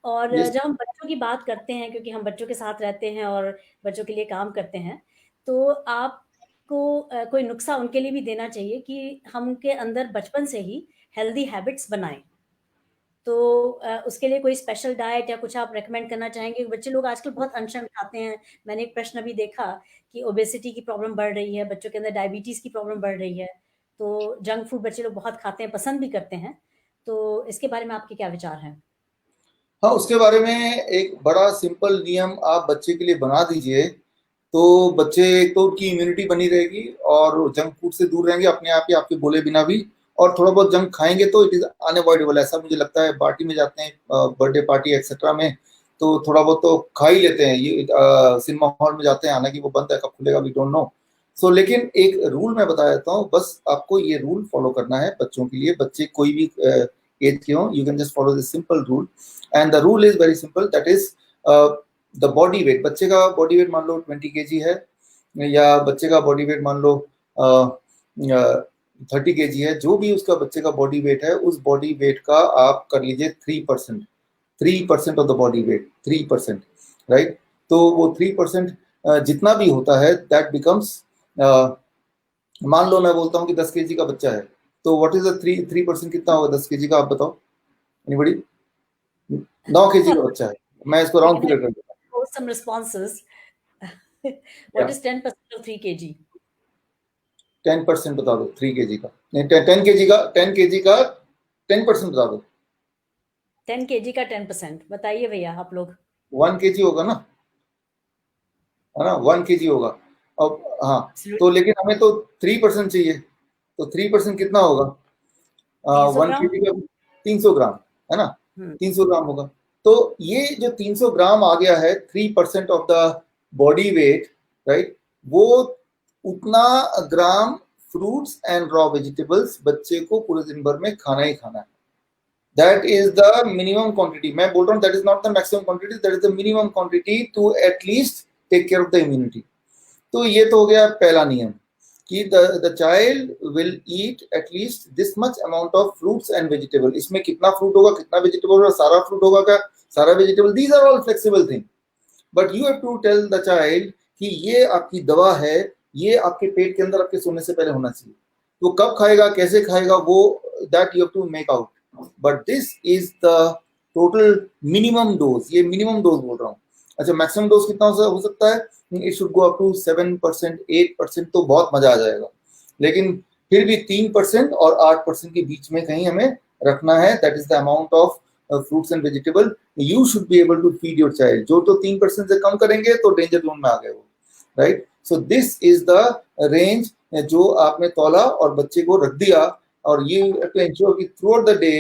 और Yes. जब हम बच्चों की बात करते हैं, क्योंकि हम बच्चों के साथ रहते हैं और बच्चों के लिए काम करते हैं, तो आपको कोई नुस्खा उनके लिए भी देना चाहिए कि हम उनके अंदर बचपन से ही हेल्दी हैबिट्स बनाएं. तो उसके लिए कोई स्पेशल डाइट या कुछ आप रेकमेंड करना चाहेंगे? बच्चे लोग आजकल बहुत अनशन खाते हैं. मैंने एक प्रश्न भी देखा कि ओबेसिटी की प्रॉब्लम बढ़ रही है, बच्चों के अंदर डायबिटीज की प्रॉब्लम बढ़ रही है. तो जंक फूड बच्चे लोग बहुत खाते हैं, पसंद भी करते हैं. तो इसके बारे में आपके क्या विचार हैं? हाँ, उसके बारे में एक बड़ा सिंपल नियम आप बच्चे के लिए बना दीजिए, तो बच्चे तो उनकी इम्यूनिटी बनी रहेगी और जंक फूड से दूर रहेंगे अपने आप ही, आपके बोले बिना भी. और थोड़ा बहुत जंक खाएंगे तो इट इज अनअवॉइडेबल. ऐसा मुझे लगता है, पार्टी में जाते हैं, बर्थडे पार्टी एक्सेट्रा में, तो थोड़ा बहुत तो खा ही लेते हैं. ये सिनेमा हॉल में जाते हैं, हालांकि वो बंद है, कब खुलेगा वी डोंट नो. सो लेकिन एक रूल मैं बता देता हूँ, बस आपको ये रूल फॉलो करना है बच्चों के लिए. बच्चे कोई भी एज के हो, you can just follow this simple rule. And the rule is very simple, that is the body weight. बच्चे का बॉडी वेट मान लो 20 kg है, या बच्चे का बॉडी वेट मान लो 30 kg है. जो भी उसका बच्चे का बॉडी वेट है, उस बॉडी वेट का आप कर लीजिए 3% of the body weight, 3%, right. तो वो 3% जितना भी होता है, दैट बिकम्स, मान लो मैं बोलता हूँ कि 10 kg का बच्चा है, तो व्हाट इज द 3% कितना होगा 10 kg का, आप बताओ. एनीबॉडी? 9 kg का बच्चा है. मैं इसको राउंड फिगर कर देता हूँ. Some responses. What is 10% of 3 kg? 10% बता दो 3 kg का. नहीं, 10 kg का 10% बता दो. 10 kg का 10% बताइए भैया आप लोग. 1 kg होगा ना, है ना? 1 kg होगा. अब हाँ, तो लेकिन हमें तो 3% चाहिए, तो 3% कितना होगा? 1 kg का 300 ग्राम, है ना? 300 ग्राम होगा. तो ये जो 300 ग्राम आ गया है, 3% of the body weight, right, वो उतना ग्राम फ्रूट्स एंड रॉ वेजिटेबल्स बच्चे को पूरे दिन भर में खाना ही खाना है. That is the minimum quantity. मैं बोल रहा हूँ that is not the maximum quantity, that is the minimum quantity to at least take care of the immunity. तो ये तो हो गया पहला नियम कि the child will eat at least this much amount of fruits and vegetable. इसमें कितना फ्रूट होगा, कितना वेजिटेबल होगा, सारा फ्रूट होगा क्या, सारा vegetable, these are all flexible thing. But you have to tell the child कि ये आपकी दवा है, ये आपके पेट के अंदर आपके सोने से पहले होना चाहिए. तो कब खाएगा, कैसे खाएगा, वो that you have to make out. But this is the total minimum dose. ये मिनिमम डोज बोल रहा हूँ. अच्छा, मैक्सिमम डोज कितना हो सकता है? It should go up to 7%, 8%, तो बहुत मजा आ जाएगा. लेकिन फिर भी 3% और 8% के बीच में कहीं हमें रखना है. That is the amount of fruits and vegetable you should be able to feed your child. जो तो 3% से कम करेंगे तो डेंजर जोन में आ गए वो, right. So this is the range जो आपने तौला और बच्चे को रख दिया. और ये टू एंश्योर कि through out the day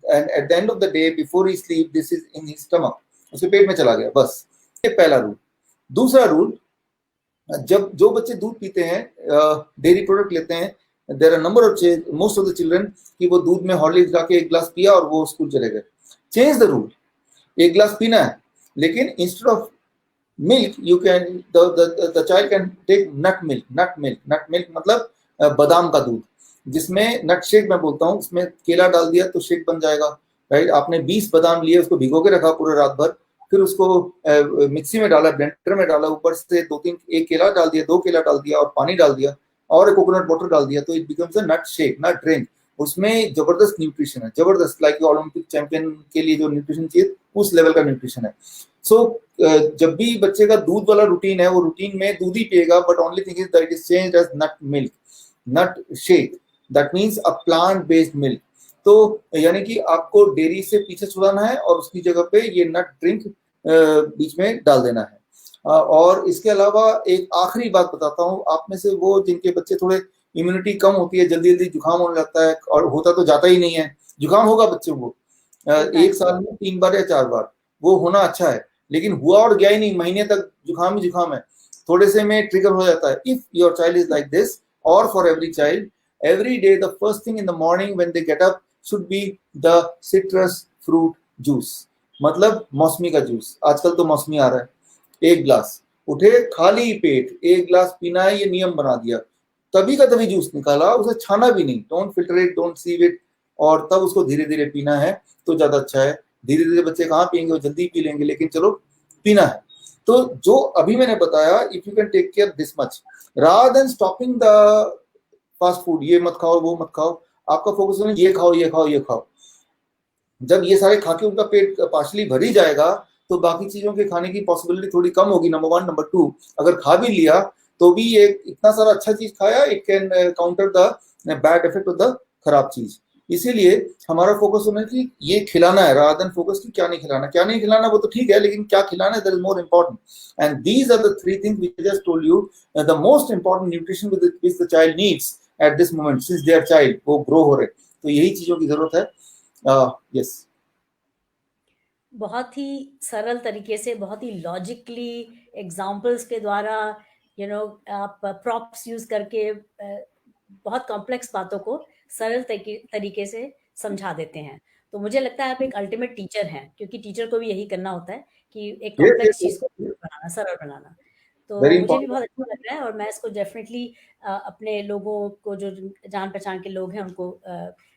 and at the end of the day before he sleep, this is in his stomach, उसके पेट में चला गया. बस ये पहला रूल. दूसरा रूल, जब जो बच्चे दूध पीते हैं, डेयरी प्रोडक्ट लेते हैं, there are number of most of the children कि वो दूध में हॉर्लिक्स डाल के एक गिलास पिया और वो स्कूल चले गए. Change the rule. एक गिलास पीना है लेकिन instead of milk you can the child can take nut milk मतलब बादाम का दूध, जिसमें नट शेक मैं बोलता हूँ, उसमें केला डाल दिया तो शेक बन जाएगा, राइट। आपने 20 बादाम लिए, उसको भिगो के रखा पूरे रात भर, फिर उसको मिक्सी में डाला, ब्लेंडर में डाला, ऊपर से एक केला डाल दिया, 2 केला डाल दिया और पानी डाल दिया और कोकोनट वाटर डाल दिया, तो it becomes a nut shake, nut drink. उसमें जबरदस्त न्यूट्रिशन है, जबरदस्त, लाइक ओलंपिक चैंपियन के लिए जो न्यूट्रिशन चाहिए उस लेवल का न्यूट्रिशन है। सो जब भी बच्चे का दूध वाला रूटीन है, वो रूटीन में दूध ही पिएगा, but only thing is that it is changed as nut milk, nut shake, that means a plant based milk. तो यानी कि आपको डेयरी से पीछे छुड़ाना है और उसकी जगह पे ये नट ड्रिंक बीच में डाल देना है। और इसके अलावा एक आखिरी बात बताता हूँ, आप में से वो जिनके बच्चे थोड़े इम्यूनिटी कम होती है, जल्दी जल्दी जुकाम होने लगता है, और होता तो जाता ही नहीं है, जुकाम होगा बच्चों को एक साल में 3 बार या 4 बार, वो होना अच्छा है, लेकिन हुआ और गया ही नहीं, महीने तक जुकाम ही जुकाम है, थोड़े से में ट्रिगर हो जाता है। If your child is like this, और for every child, every day the first thing in the morning when they get up should be the citrus fruit juice, मतलब मौसमी का जूस। आजकल तो मौसमी आ रहा है, 1 ग्लास उठे खाली पेट 1 ग्लास पीना है, ये नियम बना दिया, तभी का तभी जूस निकाला, उसे छाना भी नहीं, don't filter it, don't sieve it, और तब उसको धीरे धीरे पीना है तो ज्यादा अच्छा है। धीरे धीरे बच्चे कहाँ पियेंगे, वो जल्दी पी लेंगे, लेकिन चलो पीना है। तो जो अभी मैंने बताया, if you can take care this much rather than stopping the fast food, ये मत खाओ वो मत खाओ, आपका फोकस होना ये खाओ ये खाओ ये खाओ। जब ये सारे खा के उनका पेट पार्शली भर ही जाएगा तो बाकी चीजों के खाने की पॉसिबिलिटी थोड़ी कम होगी, नंबर 1। नंबर 2, अगर खा भी लिया तो भी ये इतना सारा अच्छा चीज खाया, it can counter the bad effect of the खराब चीज। इसीलिए हमारा फोकस होना है कि ये खिलाना है, रादर देन फोकस कि क्या नहीं खिलाना। क्या नहीं खिलाना वो तो ठीक है, लेकिन क्या खिलाना है, that is more important. And these are the 3 things which I just told you, the most important nutrition which the child needs at this moment since they are child, वो ग्रो हो रहे, तो यही चीजों की जरूरत है। यस बहुत ही सरल तरीके से, बहुत ही लॉजिकली एग्जाम्पल्स के द्वारा, आप प्रॉप्स यूज करके बहुत कॉम्प्लेक्स बातों को सरल तरीके से समझा देते हैं। तो मुझे लगता है आप एक अल्टीमेट टीचर हैं, क्योंकि टीचर को भी यही करना होता है कि एक यस कॉम्प्लेक्स चीज को यस, बनाना, सरल बनाना। तो वेरी मुझे भी इंपॉर्टेंट। बहुत अच्छा लग रहा है, और मैं इसको डेफिनेटली अपने लोगों को, जो जान पहचान के लोग हैं, उनको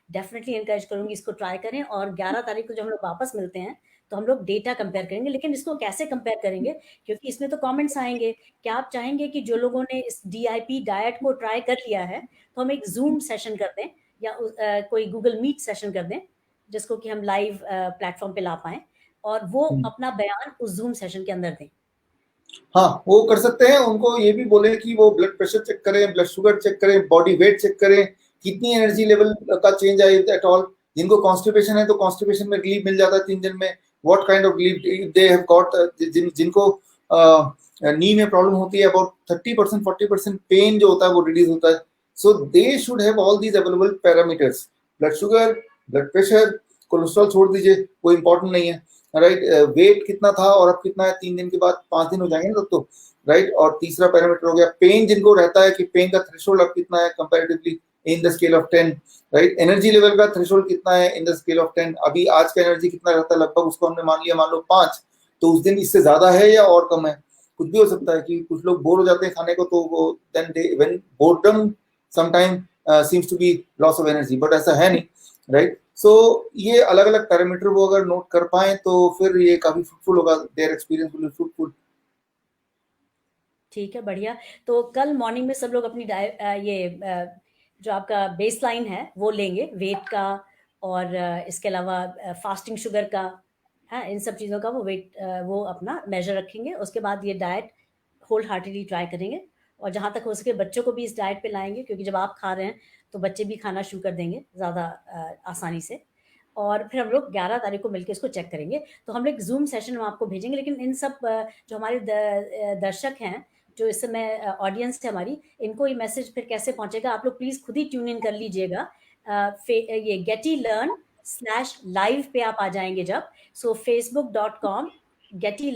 डेफिनेटली एनकरेज करूंगी इसको ट्राई करें। और 11 तारीख को जब हम लोग वापस मिलते हैं तो हम लोग डेटा कंपेयर करेंगे, लेकिन इसको कैसे कंपेयर करेंगे, क्योंकि इसमें तो कमेंट्स आएंगे। क्या आप चाहेंगे कि जो लोगों ने इस डीआईपी डाइट को ट्राई कर लिया है, तो हम एक जूम सेशन कर दें, या कोई गूगल मीट सेशन कर दें, जिसको कि हम लाइव प्लेटफॉर्म पे ला पाएं, और वो अपना बयान उस जूम सेशन के अंदर दें। हाँ, वो कर सकते हैं। उनको ये भी बोले कि वो ब्लड प्रेशर चेक करें, ब्लड शुगर चेक करें, बॉडी वेट चेक करें, कितनी एनर्जी लेवल का चेंज आए एट ऑल। जिनको कॉन्स्टिपेशन है तो कॉन्स्टिपेशन में रिलीफ मिल जाता है 3 दिन में, what kind of relief they have got. जिनको नी में प्रॉब्लम होती है, अबाउट 30% 40% पेन जो होता है वो रिड्यूस होता है। So they should have all these available parameters, blood sugar, blood pressure, cholesterol छोड़ दीजिए, वो इंपॉर्टेंट नहीं है, राइट। वेट कितना था और अब कितना है, 3 दिन के बाद 5 दिन हो जाएंगे ना तब तो, राइट। और तीसरा पैरामीटर हो गया पेन, जिनको रहता है कि पेन का थ्रेशोल्ड अब कितना है comparatively in the scale of 10, right. Energy level का थ्रेशोल्ड कितना है इन द स्केल ऑफ 10, अभी आज का एनर्जी कितना रहता है लगभग, उसको हमने मान लिया, मान लो 5, तो उस दिन इससे ज्यादा है या और कम है, कुछ भी हो सकता है। कि कुछ लोग बोर हो जाते हैं खाने को, तो वो then they when boredom sometime seems to be loss of energy, but ऐसा है नहीं, राइट। सो ये अलग अलग पैरामीटर वो अगर नोट कर पाए तो फिर ये काफी फ्रूटफुल होगा, their experience will be fruitful. ठीक है, बढ़िया। तो कल मॉर्निंग में सब लोग अपनी जो आपका बेस लाइन है वो लेंगे, वेट का, और इसके अलावा फास्टिंग शुगर का, है, इन सब चीज़ों का वो वेट, वो अपना मेजर रखेंगे। उसके बाद ये डाइट होल हार्टेडली ट्राई करेंगे, और जहाँ तक हो सके बच्चों को भी इस डाइट पे लाएंगे, क्योंकि जब आप खा रहे हैं तो बच्चे भी खाना शुरू कर देंगे ज़्यादा आसानी से। और फिर हम लोग 11 तारीख को मिलकर इसको चेक करेंगे। तो हम लोग जूम सेशन में आपको भेजेंगे, लेकिन इन सब जो हमारे दर्शक हैं, जो इस समय ऑडियंस है हमारी, इनको ये मैसेज फिर कैसे पहुंचेगा, आप लोग प्लीज खुद ही ट्यून इन कर लीजिएगा। ये गेटी लर्न स्लैश लाइव पे आप आ जाएंगे जब, सो facebook.com /गेटी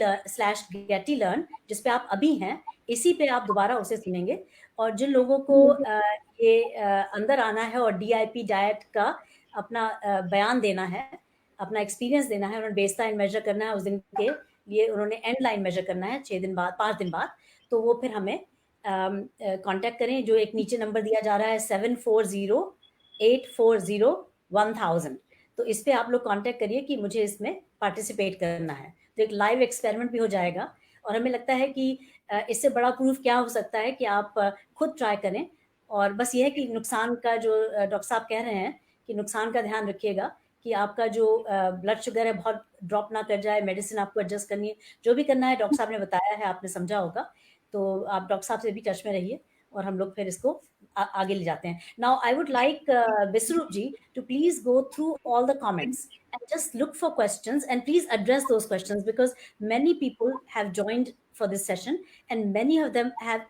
लर्न, जिसपे आप अभी हैं, इसी पे आप दोबारा उसे सुनेंगे। और जिन लोगों को ये अंदर आना है और डीआईपी डाइट का अपना बयान देना है, अपना एक्सपीरियंस देना है, और बेस लाइन मेजर करना है उस दिन के लिए उन्होंने एंड लाइन मेजर करना है 6 दिन बाद, 5 दिन बाद, तो वो फिर हमें कांटेक्ट करें। जो एक नीचे नंबर दिया जा रहा है 7408401000, तो इस पे आप लोग कांटेक्ट करिए कि मुझे इसमें पार्टिसिपेट करना है। तो एक लाइव एक्सपेरिमेंट भी हो जाएगा, और हमें लगता है कि इससे बड़ा प्रूफ क्या हो सकता है कि आप खुद ट्राई करें। और बस ये है कि नुकसान का जो डॉक्टर साहब कह रहे हैं कि नुकसान का ध्यान रखिएगा कि आपका जो ब्लड शुगर है बहुत ड्रॉप ना कर जाए, मेडिसिन आपको एडजस्ट करनी है, जो भी करना है डॉक्टर साहब ने बताया है, आपने समझा होगा। तो आप डॉक्टर साहब से भी टच में रहिए और हम लोग फिर इसको आगे ले जाते हैं। Now I would like Biswarup ji to please go through all the comments and just look for questions and please address those questions, because many people have joined for this session and many of them have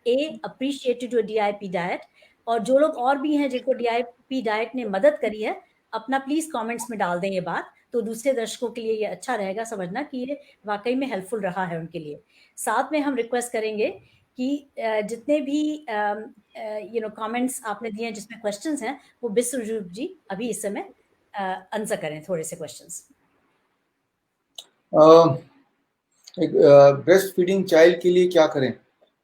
appreciated your DIP diet, और जो लोग और भी हैं जिनको DIP diet ने मदद करी है, अपना प्लीज कमेंट्स में डाल दें ये बात, तो दूसरे दर्शकों के लिए ये अच्छा रहेगा समझना कि ये वाकई में हेल्पफुल रहा है उनके लिए। साथ में हम रिक्वेस्ट करेंगे कि जितने भी कमेंट्स आपने दिए हैं जिसमें क्वेश्चंस हैं, वो बिस्वरूप जी अभी इस समय आंसर करें थोड़े से क्वेश्चंस। ब्रेस्ट फीडिंग चाइल्ड के लिए क्या करें?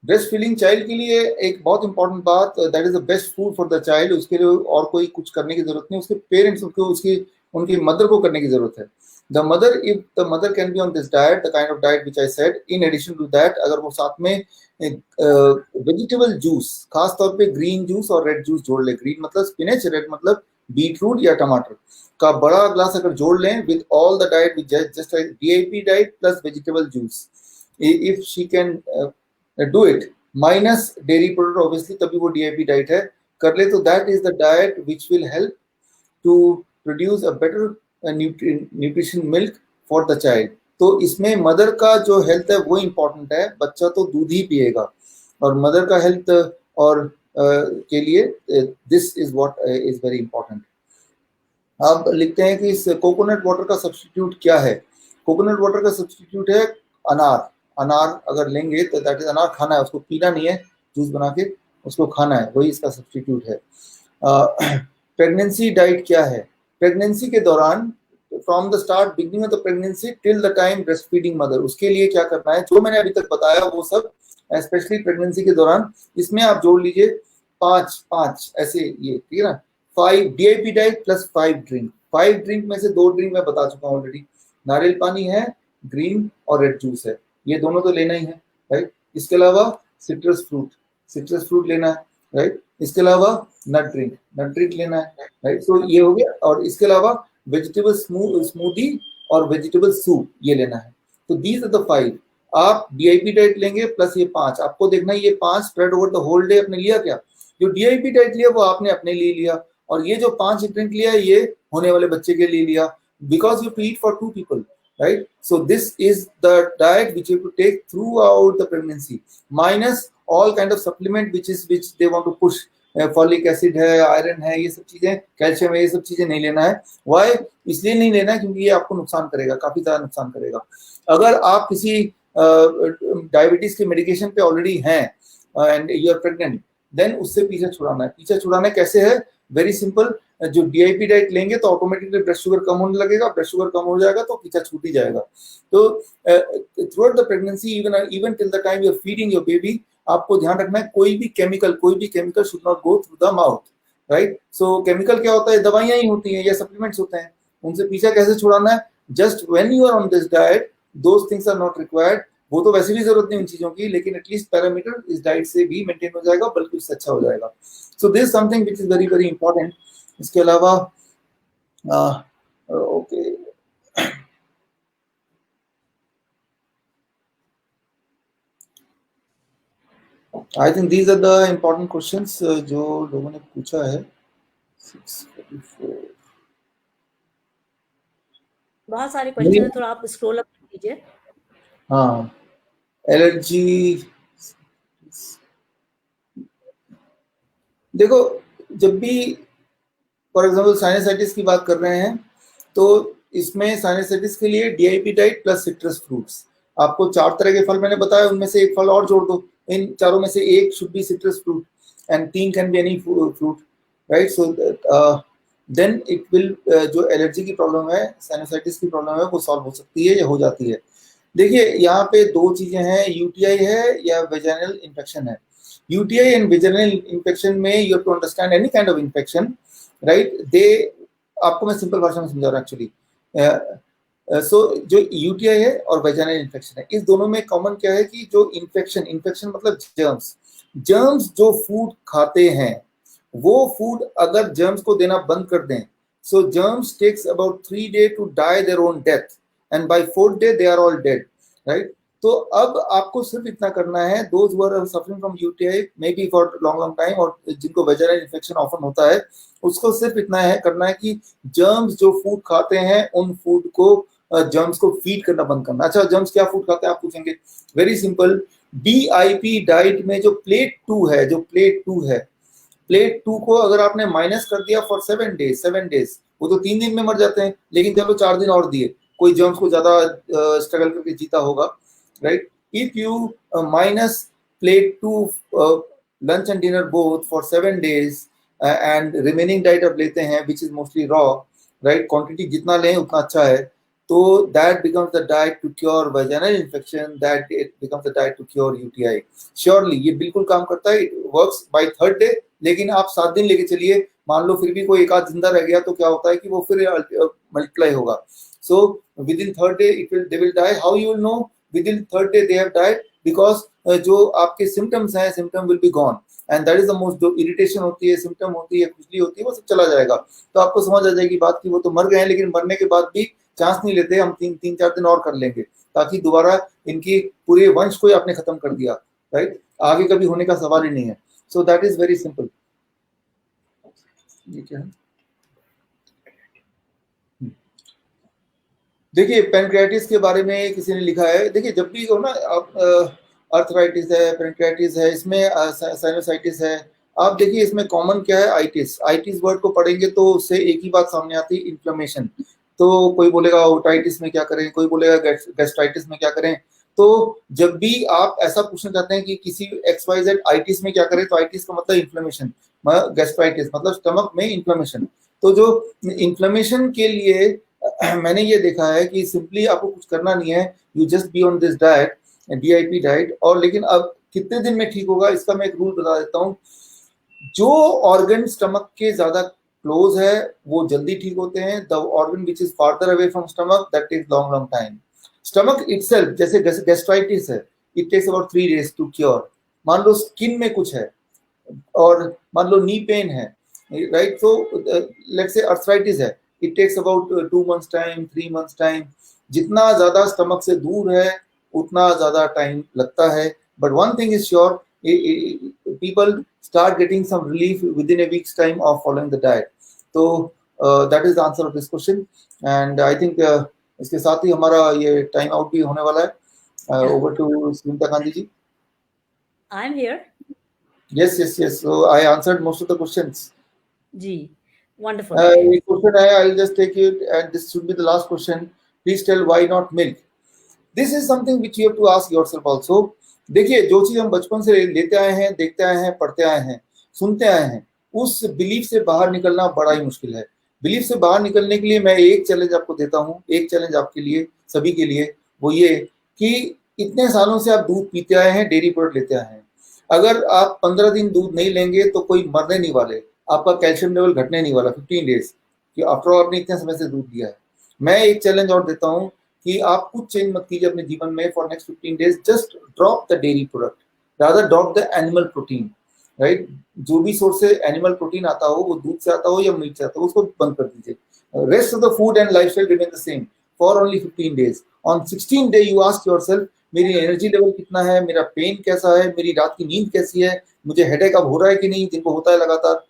ब्रेस्ट फीडिंग चाइल्ड के लिए एक बहुत इंपॉर्टेंट बात, that is the best food for the child. उसके लिए और कोई कुछ करने की जरूरत नहीं, उसके पेरेंट्स को, उसकी उनकी मदर को करने की जरूरत है। The mother, if the mother can be on this diet, the kind of diet which I said, in addition to that अगर वो साथ में वेजिटेबल जूस, खास तौर पे ग्रीन जूस और रेड जूस जोड़ ले। ग्रीन मतलब स्पिनच, रेड मतलब बीटरूट या टमाटर का बड़ा ग्लास अगर जोड़ लें with all the diet, with just DIP diet plus vegetable juice, if she can do it minus dairy product obviously, तभी वो DIP डाइट है, कर ले, तो that is the diet which will help to produce a better nutrition milk for the child. तो इसमें mother का जो हेल्थ है वो इम्पोर्टेंट है, बच्चा तो दूध ही पिएगा, और मदर का हेल्थ और के लिए this is what is very important. अब लिखते हैं कि इस कोकोनट वाटर का सब्स्टिट्यूट क्या है? कोकोनट वाटर का सब्स्टिट्यूट है अनार। अनार अगर लेंगे तो दैट इज, अनार खाना है, उसको पीना नहीं है, जूस बना के उसको खाना है, वही इसका सब्स्टिट्यूट है। प्रेगनेंसी डाइट क्या है? प्रेगनेंसी के दौरान from the start, beginning of the pregnancy till the time breast feeding mother, उसके लिए क्या करना है, जो मैंने अभी तक बताया वो सब, स्पेशली प्रेगनेंसी के दौरान। इसमें आप जोड़ लीजिए 5 ऐसे, ये ठीक है ना, 5 DIP diet plus 5 drink. 5 drink में से 2 ड्रिंक मैं बता चुका हूँ ऑलरेडी, नारियल पानी है, ग्रीन और रेड जूस है, ये दोनों तो लेना ही है, राइट। इसके अलावा सिट्रस फ्रूट लेना है, राइट। इसके अलावा नट ड्रिंक लेना है, राइट। तो ये हो गया, और इसके अलावा वेजिटेबल स्मूदी और वेजिटेबल सूप ये लेना है। तो दीज आर द 5। आप DIP डाइट लेंगे प्लस ये 5, आपको देखना है ये 5 spread over the whole day आपने लिया क्या? जो DIP डाइट लिया वो आपने अपने लिए लिया, और ये जो 5 ड्रिंक लिया ये होने वाले बच्चे के लिए लिया, because you feed for 2 people, right? So this is the diet which you have to take throughout the pregnancy, minus all kind of supplement which they want to push, folic acid है, iron है, ये सब चीजें, calcium है, ये सब चीजें नहीं लेना है। वाई? इसलिए नहीं लेना है क्योंकि ये आपको नुकसान करेगा, काफी ज्यादा नुकसान करेगा। अगर आप किसी डायबिटीज के मेडिकेशन पे ऑलरेडी हैं and you are pregnant, then उससे पीछे छुड़ाना है। पीछे छुड़ाना कैसे है? वेरी सिंपल, जो DIP डाइट लेंगे तो ऑटोमेटिकली ब्लड शुगर कम होने लगेगा, ब्लड शुगर कम हो जाएगा तो पीछा छूट ही जाएगा। तो throughout the pregnancy, even till the time you are feeding your baby, आपको ध्यान रखना है कोई भी chemical should not go through the mouth, right. So chemical क्या होता है? दवाइयां ही होती हैं या सप्लीमेंट्स होते हैं, उनसे पीछा कैसे छुड़ाना है? Just when you are on this diet, those things are not required. वो तो वैसे भी जरूरत नहीं उन चीजों की, लेकिन एटलीस्ट पैरामीटर इस डाइट से भी मेंटेन हो जाएगा, बल्कि उससे अच्छा हो जाएगा। So this something which is very very important. इसके अलावा okay, I think these are the important questions जो लोगों ने पूछा है। 644 बहुत सारे क्वेश्चन है, थोड़ा आप स्क्रॉल अप कीजिए। हाँ, एलर्जी, देखो जब भी फॉर एग्जाम्पल साइनसाइटिस की बात कर रहे हैं तो इसमें साइनसाइटिस के लिए DIP diet plus citrus fruits, आपको 4 तरह के फल मैंने बताया, उनमें से एक फल और जोड़ दो, इन चारों में से एक should be citrus fruit and 3 can be any fruit, right. So then it will, जो एलर्जी की प्रॉब्लम है, साइनसाइटिस की प्रॉब्लम है, वो सॉल्व हो सकती है या हो जाती है। देखिए यहाँ पे दो चीजें हैं, यूटीआई है या वेजाइनल इन्फेक्शन है। यूटीआई एंड वेजाइनल इन्फेक्शन में you have to understand any kind of infection, right. They, आपको मैं सिंपल भाषा में समझा रहा हूँ एक्चुअली। सो जो यूटीआई है और वेजाइनल इन्फेक्शन है, इस दोनों में कॉमन क्या है कि जो इन्फेक्शन, इन्फेक्शन मतलब जर्म्स, जर्म्स जो फूड खाते हैं वो फूड अगर जर्म्स को देना बंद कर दें, so germs takes about 3 days to die their own death and by 4th day they are all dead, right. तो अब आपको सिर्फ इतना करना है, those who are suffering from UTI may be for long long time, और जिनको vaginal infection often होता है, उसको सिर्फ इतना है करना है कि जर्म्स जो फूड खाते हैं उन फूड को, जर्म्स को फीड करना बंद करना। अच्छा, जर्म्स क्या फूड खाते हैं आप पूछेंगे, वेरी सिंपल। डीआईपी डाइट में जो प्लेट 2 है, जो प्लेट 2 है, प्लेट 2 को अगर आपने माइनस कर दिया फॉर 7 days, वो तो 3 दिन में मर जाते हैं, लेकिन चलो 4 दिन और दिए, कोई जर्म्स को ज्यादा स्ट्रगल करके जीता होगा, right. If you minus plate 2 lunch and dinner both for 7 days and remaining diet अब लेते हैं which is mostly raw, right, quantity जितना लें उतना अच्छा है, तो that becomes the diet to cure vaginal infection, that it becomes the diet to cure UTI. Surely ये बिल्कुल काम करता है, it works by 3rd day। लेकिन आप 7 दिन लेके चलिए, मान लो फिर भी कोई एक आध जिंदा रह गया तो क्या होता है कि वो फिर मल्टीप्लाई होगा। So within 3rd day they will die. How you will know within 3rd day they have died? Because जो आपके सिम्टम्स हैं, symptom will be gone, and that is the most, जो irritation होती है, symptom होती है, खुजली होती है, वो सब चला जाएगा। तो आपको समझ आ जाएगी बात की वो तो मर गए हैं, लेकिन मरने के बाद भी चांस नहीं लेते, हम 3-4 दिन और कर लेंगे ताकि दोबारा इनकी पूरे वंश को ही आपने खत्म कर दिया, राइट, आगे कभी होने का सवाल ही नहीं है। So that is very simple. ये क्या है? देखिए पैनक्रियाटिस के बारे में किसी ने लिखा है, देखिए जब भी हो ना आप, अर्थराइटिस है, पैनक्रियाटिस है, इसमें साइनोसाइटिस है, आप देखिए इसमें कॉमन क्या है, आइटिस। आइटिस वर्ड को पढ़ेंगे तो उससे एक ही बात सामने आती है, इन्फ्लेमेशन। तो कोई बोलेगा ओटाइटिस में क्या करें, कोई बोलेगा गैस्ट्राइटिस में क्या करें। तो जब भी आप ऐसा पूछना चाहते हैं कि किसी XYZ आइटिस में क्या करें, तो आइटिस का मतलब इन्फ्लेमेशन, गैस्ट्राइटिस मतलब स्टमक में इन्फ्लेमेशन। तो जो इन्फ्लेमेशन के लिए मैंने ये देखा है कि सिंपली आपको कुछ करना नहीं है, you just be on this diet, DIP diet. और लेकिन अब कितने दिन में ठीक होगा इसका मैं एक रूल बता देता हूँ। जो ऑर्गन स्टमक के ज्यादा क्लोज है वो जल्दी ठीक होते हैं, the organ which is farther away from stomach that takes long long time. Stomach itself, जैसे गैस्ट्राइटिस है, it takes about 3 days to cure. मान लो स्किन में कुछ है और मान लो नी पेन है, राइट, तो लेट्स से अर्थराइटिस है, it takes about 2 months time, 3 months time. जितना ज्यादा स्टमक से दूर है उतना ज्यादा टाइम लगता है, but one thing is sure, people start getting some relief within a week's time of following the diet. So that is the answer of this question, and I think इसके साथ ही हमारा ये टाइम आउट भी होने वाला है। Over to Smita Gandhi ji. I'm here. Yes. So I answered most of the questions. Ji, wonderful. एक question है, I'll just take it, and this should be the last question. Please tell why not milk. This is something which you have to ask yourself also. देखिए जो चीज हम बचपन से लेते आए हैं, देखते आए हैं, पढ़ते आए हैं, सुनते आए हैं, उस बिलीफ से बाहर निकलना बड़ा ही मुश्किल है। बिलीफ से बाहर निकलने के लिए मैं एक चैलेंज आपको देता हूँ, एक चैलेंज आपके लिए, सभी के लिए, वो ये कि इतने सालों से आप दूध पीते आए हैं, डेयरी प्रोडक्ट लेते आए हैं, अगर आप 15 दिन दूध नहीं लेंगे तो कोई मरने नहीं वाले, आपका कैल्शियम लेवल घटने नहीं वाला 15 days, कि आफ्टर ऑल आपने इतने समय से दूध लिया है। मैं एक चैलेंज और देता हूँ कि आप कुछ चेंज मत कीजिए अपने जीवन में for next 15 days, just drop the dairy product, rather drop the animal protein, right. जो भी सोर्स से एनिमल प्रोटीन आता हो, वो दूध से आता हो या मीट से आता हो, उसको बंद कर दीजिए। Rest of the food and lifestyle remain the same for only 15 days। On 16th day you ask yourself, मेरी एनर्जी लेवल कितना है, मेरा पेन कैसा है, मेरी रात की नींद कैसी है, मुझे हेडेक अब हो रहा है कि नहीं, जिनको होता है लगातार।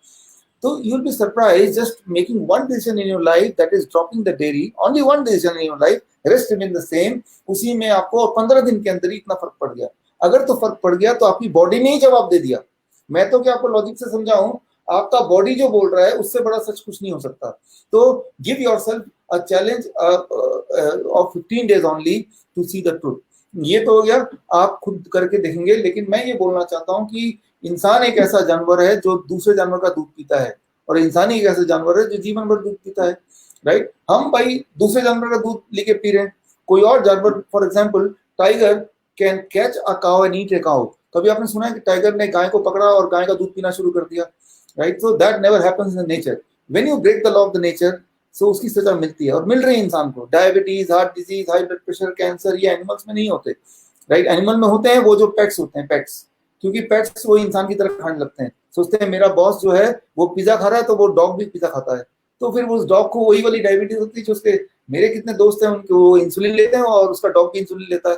So you'll be surprised, just making one decision in your life, that is dropping the dairy, only one decision in your life, rest remain the same। उसी में आपको 15 दिन के अंदर ही इतना फर्क पड़ गया। अगर तो फर्क पड़ गया तो आपकी बॉडी ने ही जवाब दे दिया। मैं तो क्या आपको लॉजिक से समझाऊं, आपका बॉडी जो बोल रहा है उससे बड़ा सच कुछ नहीं हो सकता। तो give yourself a challenge of 15 days only to see the truth. ये तो हो गया, आप खुद करके देखेंगे। लेकिन मैं ये बोलना चाहता हूँ कि इंसान एक ऐसा जानवर है जो दूसरे जानवर का दूध पीता है, और इंसान ही एक ऐसा जानवर है जो जीवन भर दूध पीता है, राइट। हम भाई दूसरे जानवर का दूध लेके पी रहे हैं, कोई और जानवर, for example tiger can catch a cow and eat a cow. कभी आपने सुना है कि टाइगर ने गाय को पकड़ा और गाय का दूध पीना शुरू कर दिया? Right, so that never happens in nature. When you break the law of the nature, so उसकी सजा मिलती है, और मिल रही है इंसान को। Diabetes, heart disease, high blood pressure, cancer, ये एनिमल्स में नहीं होते। राइट, एनिमल में होते हैं वो जो पेट्स होते हैं, पेट्स, क्योंकि पेट्स वो इंसान की तरह खाने लगते हैं। सोचते हैं मेरा बॉस जो है वो पिज्जा खा रहा है तो वो डॉग भी पिज्जा खाता है, तो फिर उस डॉग को वही वाली डायबिटीज होती है जो उसके, मेरे कितने दोस्त हैं उनको इंसुलिन लेते हैं और उसका डॉग भी इंसुलिन लेता है।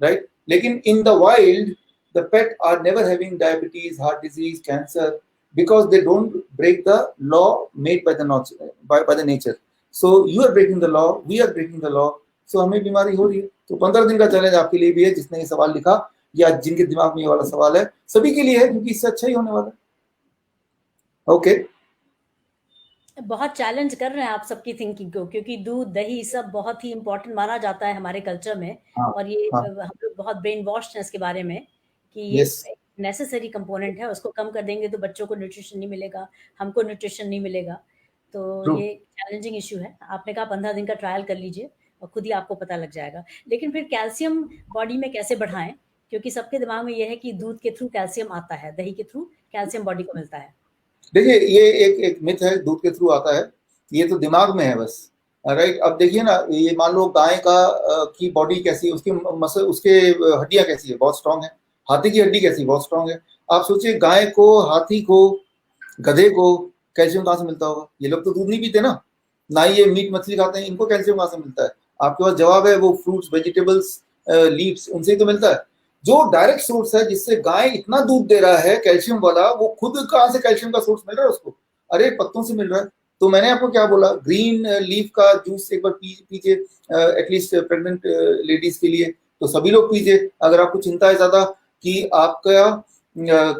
राइट, लेकिन in the wild the pet are never having diabetes, heart disease, cancer, because they don't break the law made by the nature. So you are breaking the law, we are breaking the law, so हमें बीमारी हो रही है। तो 15 दिन का challenge आपके लिए भी है, जिसने ये सवाल लिखा या जिनके दिमाग में ये वाला सवाल है, सभी के लिए है, क्योंकि इससे अच्छा ही होने वाला है। ओके, बहुत चैलेंज कर रहे हैं आप सबकी थिंकिंग को, क्योंकि दूध दही सब बहुत ही इंपॉर्टेंट माना जाता है हमारे कल्चर में। हाँ, और ये हाँ, हम लोग बहुत ब्रेन वॉश्ड हैं इसके बारे में कि ये यस, नेसेसरी कंपोनेंट है, उसको कम कर देंगे तो बच्चों को न्यूट्रिशन नहीं मिलेगा, हमको न्यूट्रिशन नहीं मिलेगा। तो ट्रू। ये चैलेंजिंग इश्यू है। आपने कहा 15 दिन का ट्रायल कर लीजिए और खुद ही आपको पता लग जाएगा। लेकिन फिर कैल्शियम बॉडी में कैसे बढ़ाएं, क्योंकि सबके दिमाग में ये है कि दूध के थ्रू कैल्शियम आता है, दही के थ्रू कैल्शियम बॉडी को मिलता है। देखिए, ये एक मिथ है, दूध के थ्रू आता है, ये तो दिमाग में है बस। राइट, अब देखिए ना, ये मान लो गाय का की बॉडी कैसी है, उसकी मसल, उसके हड्डियां कैसी है, बहुत स्ट्रांग है। हाथी की हड्डी कैसी, बहुत स्ट्रांग है। आप सोचिए, गाय को, हाथी को, गधे को कैल्शियम कहाँ से मिलता होगा? ये लोग तो दूध नहीं पीते ना, ना ही ये मीट मछली खाते हैं, इनको कैल्शियम कहाँ से मिलता है? आपके पास जवाब है, वो फ्रूट्स, वेजिटेबल्स, लीव्स, उनसे ही तो मिलता है। जो डायरेक्ट सोर्स है जिससे गाय इतना दूध दे रहा है कैल्शियम वाला, वो खुद कहाँ से कैल्शियम का सोर्स मिल रहा है उसको? अरे पत्तों से मिल रहा है। तो मैंने आपको क्या बोला, ग्रीन लीफ का जूस एक बार पीजिए, एटलीस्ट प्रेग्नेंट लेडीज के लिए, तो सभी लोग पीजिए अगर आपको चिंता है ज्यादा कि आपका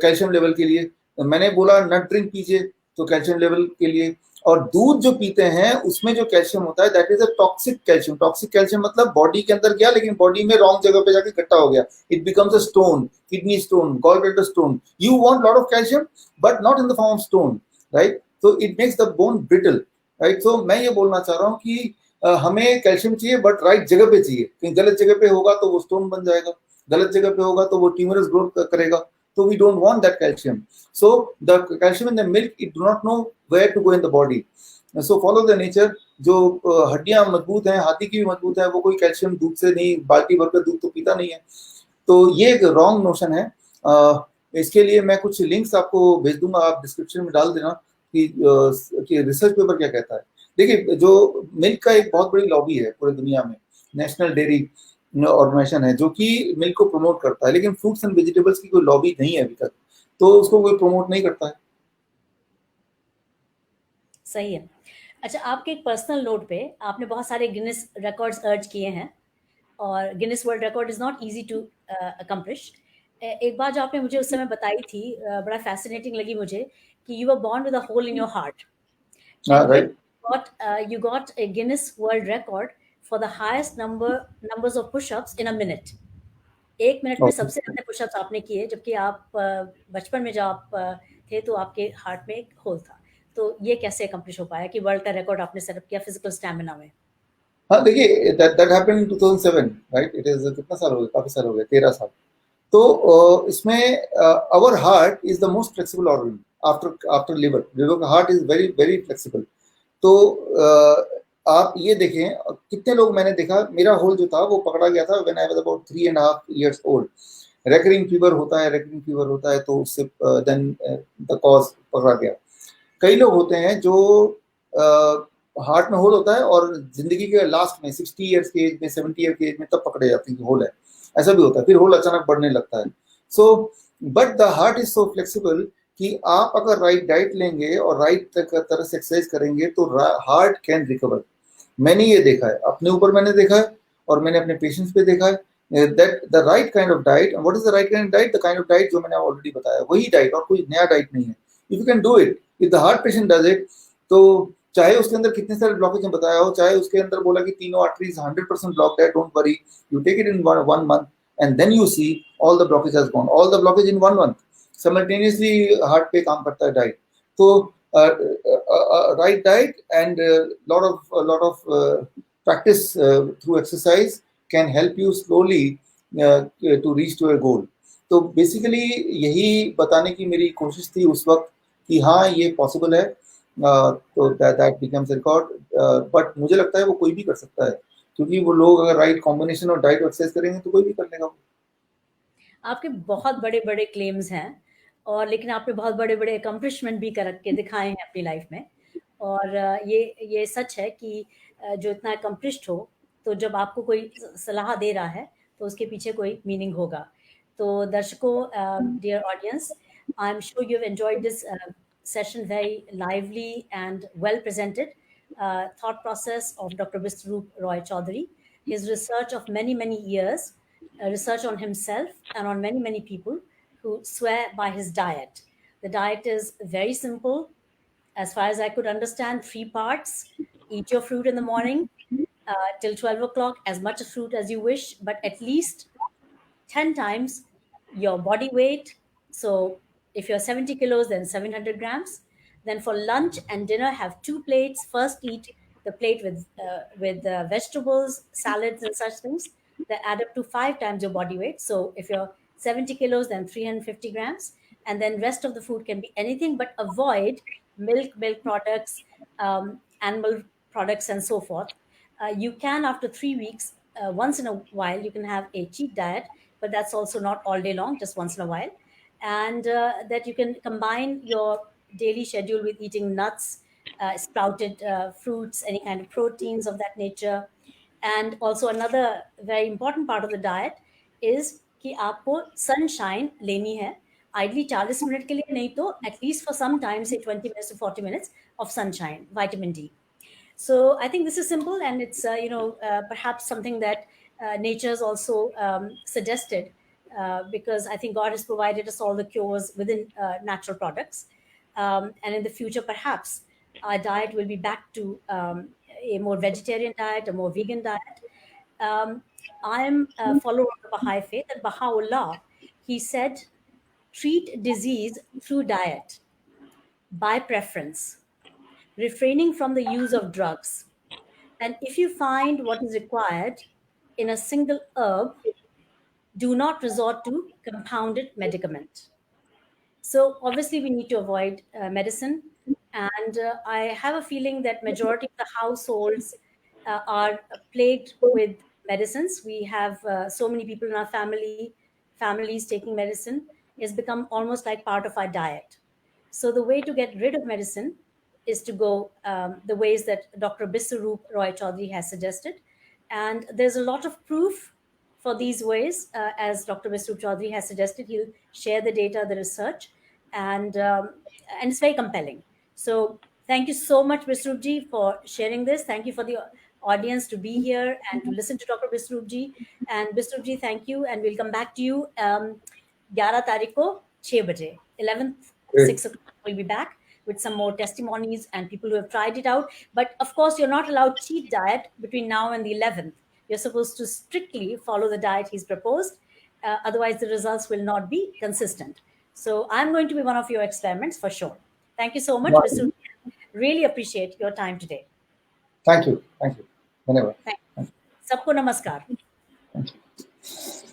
कैल्शियम लेवल के लिए। मैंने बोला नट ड्रिंक पीजिए, तो कैल्शियम लेवल के लिए। और दूध जो पीते हैं उसमें जो कैल्शियम होता है, that is a toxic calcium. Toxic calcium मतलब बॉडी के अंदर गया लेकिन बॉडी में रॉन्ग जगह पे जाके इकट्ठा हो गया, it becomes a stone, kidney stone, gall bladder stone. You want lot of calcium but not in the form of stone, right? तो it makes the bone brittle, right? So मैं ये बोलना चाह रहा हूँ कि हमें कैल्शियम चाहिए बट राइट जगह पे चाहिए। कहीं गलत जगह पे होगा तो वो स्टोन बन जाएगा, गलत जगह पे होगा तो वो ट्यूमरस ग्रोथ करेगा, तो we don't want that calcium. So the calcium in the milk, it do not know where to go in the body. So follow the nature. जो हड्डियां मजबूत हैं, हाथी की भी मजबूत है, वो कोई कैल्शियम दूध से नहीं, बाल्टी भर कर दूध तो पीता नहीं है। तो ये एक रॉन्ग नोशन है। इसके लिए मैं कुछ लिंक्स आपको भेज दूंगा, आप डिस्क्रिप्शन में डाल देना कि रिसर्च पेपर क्या कहता है। देखिए, जो मिल्क का एक बहुत बड़ी लॉबी है पूरी दुनिया में, नेशनल डेयरी ऑर्गेनाइजेशन है जो कि मिल्क को प्रमोट करता है, लेकिन फ्रूट्स एंड वेजिटेबल्स की कोई लॉबी नहीं है अभी तक, तो उसको कोई प्रमोट नहीं करता है। सही है। अच्छा, आपके एक पर्सनल नोट पे आपने बहुत सारे गिनेस रिकॉर्ड्स अर्ज किए हैं, और Guinness world record is not easy to accomplish. एक बात जो आपने मुझे उस समय बताई थी, बड़ा फैसिनेटिंग लगी मुझे, कि you were born with a hole in your heart, and right, you got a Guinness World Record for the highest numbers of push-ups in a minute. 1 minute में सबसे ज्यादा पुशअप्स आपने किए, जबकि आप बचपन में जब आप थे तो आपके हार्ट में एक होल था। तो ये कैसे अकम्प्लिश हो पाया कि वर्ल्ड का रिकॉर्ड आपने सेटअप किया फिजिकल स्टैमिना में? हाँ देखिए, that happened in 2007, right? It is कितना साल हो गया, काफी साल हो गए, 13 साल। तो इसमें our heart is the most flexible organ after liver. Liver का heart is very very flexible. तो आप ये देखें, कितने लोग मैंने देखा, मेरा होल जो था वो पकड़ा गया था when I was about 3.5 years old. Recurring fever होता है तो उससे देन द कॉज पकड़ा गया। कई लोग होते हैं जो हार्ट में होल होता है और जिंदगी के लास्ट में 60 years के एज में, 70 years के एज में तब पकड़े जाते हैं कि होल है, ऐसा भी होता है, फिर होल अचानक बढ़ने लगता है। So but the heart is so flexible कि आप अगर राइट डाइट लेंगे और राइट तरह से एक्सरसाइज करेंगे तो हार्ट कैन रिकवर। मैंने ये देखा है, अपने ऊपर मैंने देखा है और मैंने अपने पेशेंट्स पे देखा है that the right kind of diet, what is the right kind of diet? The kind of diet जो मैंने ऑलरेडी बताया, वही डाइट, और कोई नया डाइट नहीं है। If you can do it, if the heart patient does it, तो चाहे उसके अंदर कितने सारे ब्लॉकेज बताया हो, चाहे उसके अंदर बोला कि तीनों आर्टरीज 100% ब्लॉक्ड है, don't worry, you take it in one month and then you see all the blockage has gone, all the blockage in 1 month. Simultaneously heart पे काम करता है डाइट। तो right diet and lot of practice through exercise can help you slowly to reach to a goal. तो basically यही बताने की मेरी कोशिश थी उस वक्त कि हाँ ये पॉसिबल है, तो दैट बिकम्स रिकॉर्ड। बट मुझे लगता है वो कोई भी कर सकता है, क्योंकि वो लोग अगर राइट कॉम्बिनेशन और डाइट एक्सरसाइज करेंगे तो कोई भी कर लेगा। आपके बहुत बड़े बड़े क्लेम्स हैं, और लेकिन आपने बहुत बड़े बड़े अकम्पलिशमेंट भी करके दिखाए हैं अपनी लाइफ में। और ये सच है कि जो इतना अकम्पलिश्ड हो, तो जब आपको कोई सलाह दे रहा है तो उसके पीछे कोई मीनिंग होगा। तो दर्शकों, dear audience, I am sure you have enjoyed this session, very lively and well presented thought process of Dr. Biswaroop Roy Chaudhary. His research of many years, research on himself and on many people who swear by his diet. The diet is very simple. As far as I could understand, 3 parts. Eat your fruit in the morning till 12 o'clock, as much fruit as you wish, but at least 10 times your body weight. So if you're 70 kilos, then 700 grams. Then for lunch and dinner, have 2 plates. First, eat the plate with vegetables, salads, and such things that add up to 5 times your body weight. So if you're 70 kilos, then 350 grams. And then rest of the food can be anything, but avoid milk products, animal products, and so forth. You can, after 3 weeks, once in a while, you can have a cheat diet, but that's also not all day long, just once in a while. And that you can combine your daily schedule with eating nuts, sprouted fruits, any kind of proteins of that nature. And also another very important part of the diet is कि आपको sunshine लेनी है, ideally 40 minute के लिए, नहीं तो at least for some time, say 20 minutes to 40 minutes of sunshine, vitamin D. So I think this is simple, and it's perhaps something that nature has also suggested, because I think God has provided us all the cures within natural products, and in the future perhaps our diet will be back to a more vegetarian diet, a more vegan diet. I am a follower of the Baha'i faith, and Baha'u'llah, he said, treat disease through diet by preference, refraining from the use of drugs. And if you find what is required in a single herb, do not resort to compounded medicament. So obviously we need to avoid medicine. And I have a feeling that majority of the households are plagued with medicines. We have so many people in our families taking medicine. It's become almost like part of our diet. So the way to get rid of medicine is to go the ways that Dr. Biswaroop Roy Chaudhary has suggested. And there's a lot of proof for these ways, as Dr. Biswaroop Chaudhary has suggested. He'll share the data, the research, and it's very compelling. So thank you so much, Biswaroop, for sharing this. Thank you for the audience to be here and to listen to Dr. Biswaroop. And Biswaroop, thank you, and we'll come back to you 11 तारीख को 6 बजे, 11th, 6 o'clock, we'll be back with some more testimonies and people who have tried it out. But of course, you're not allowed cheat diet between now and the 11th. You're supposed to strictly follow the diet he's proposed. Otherwise, the results will not be consistent. So I'm going to be one of your experiments for sure. Thank you so much, Mr. Really appreciate your time today. Thank you. Thank you. Whenever. Thank you. Sabko namaskar. Thank you.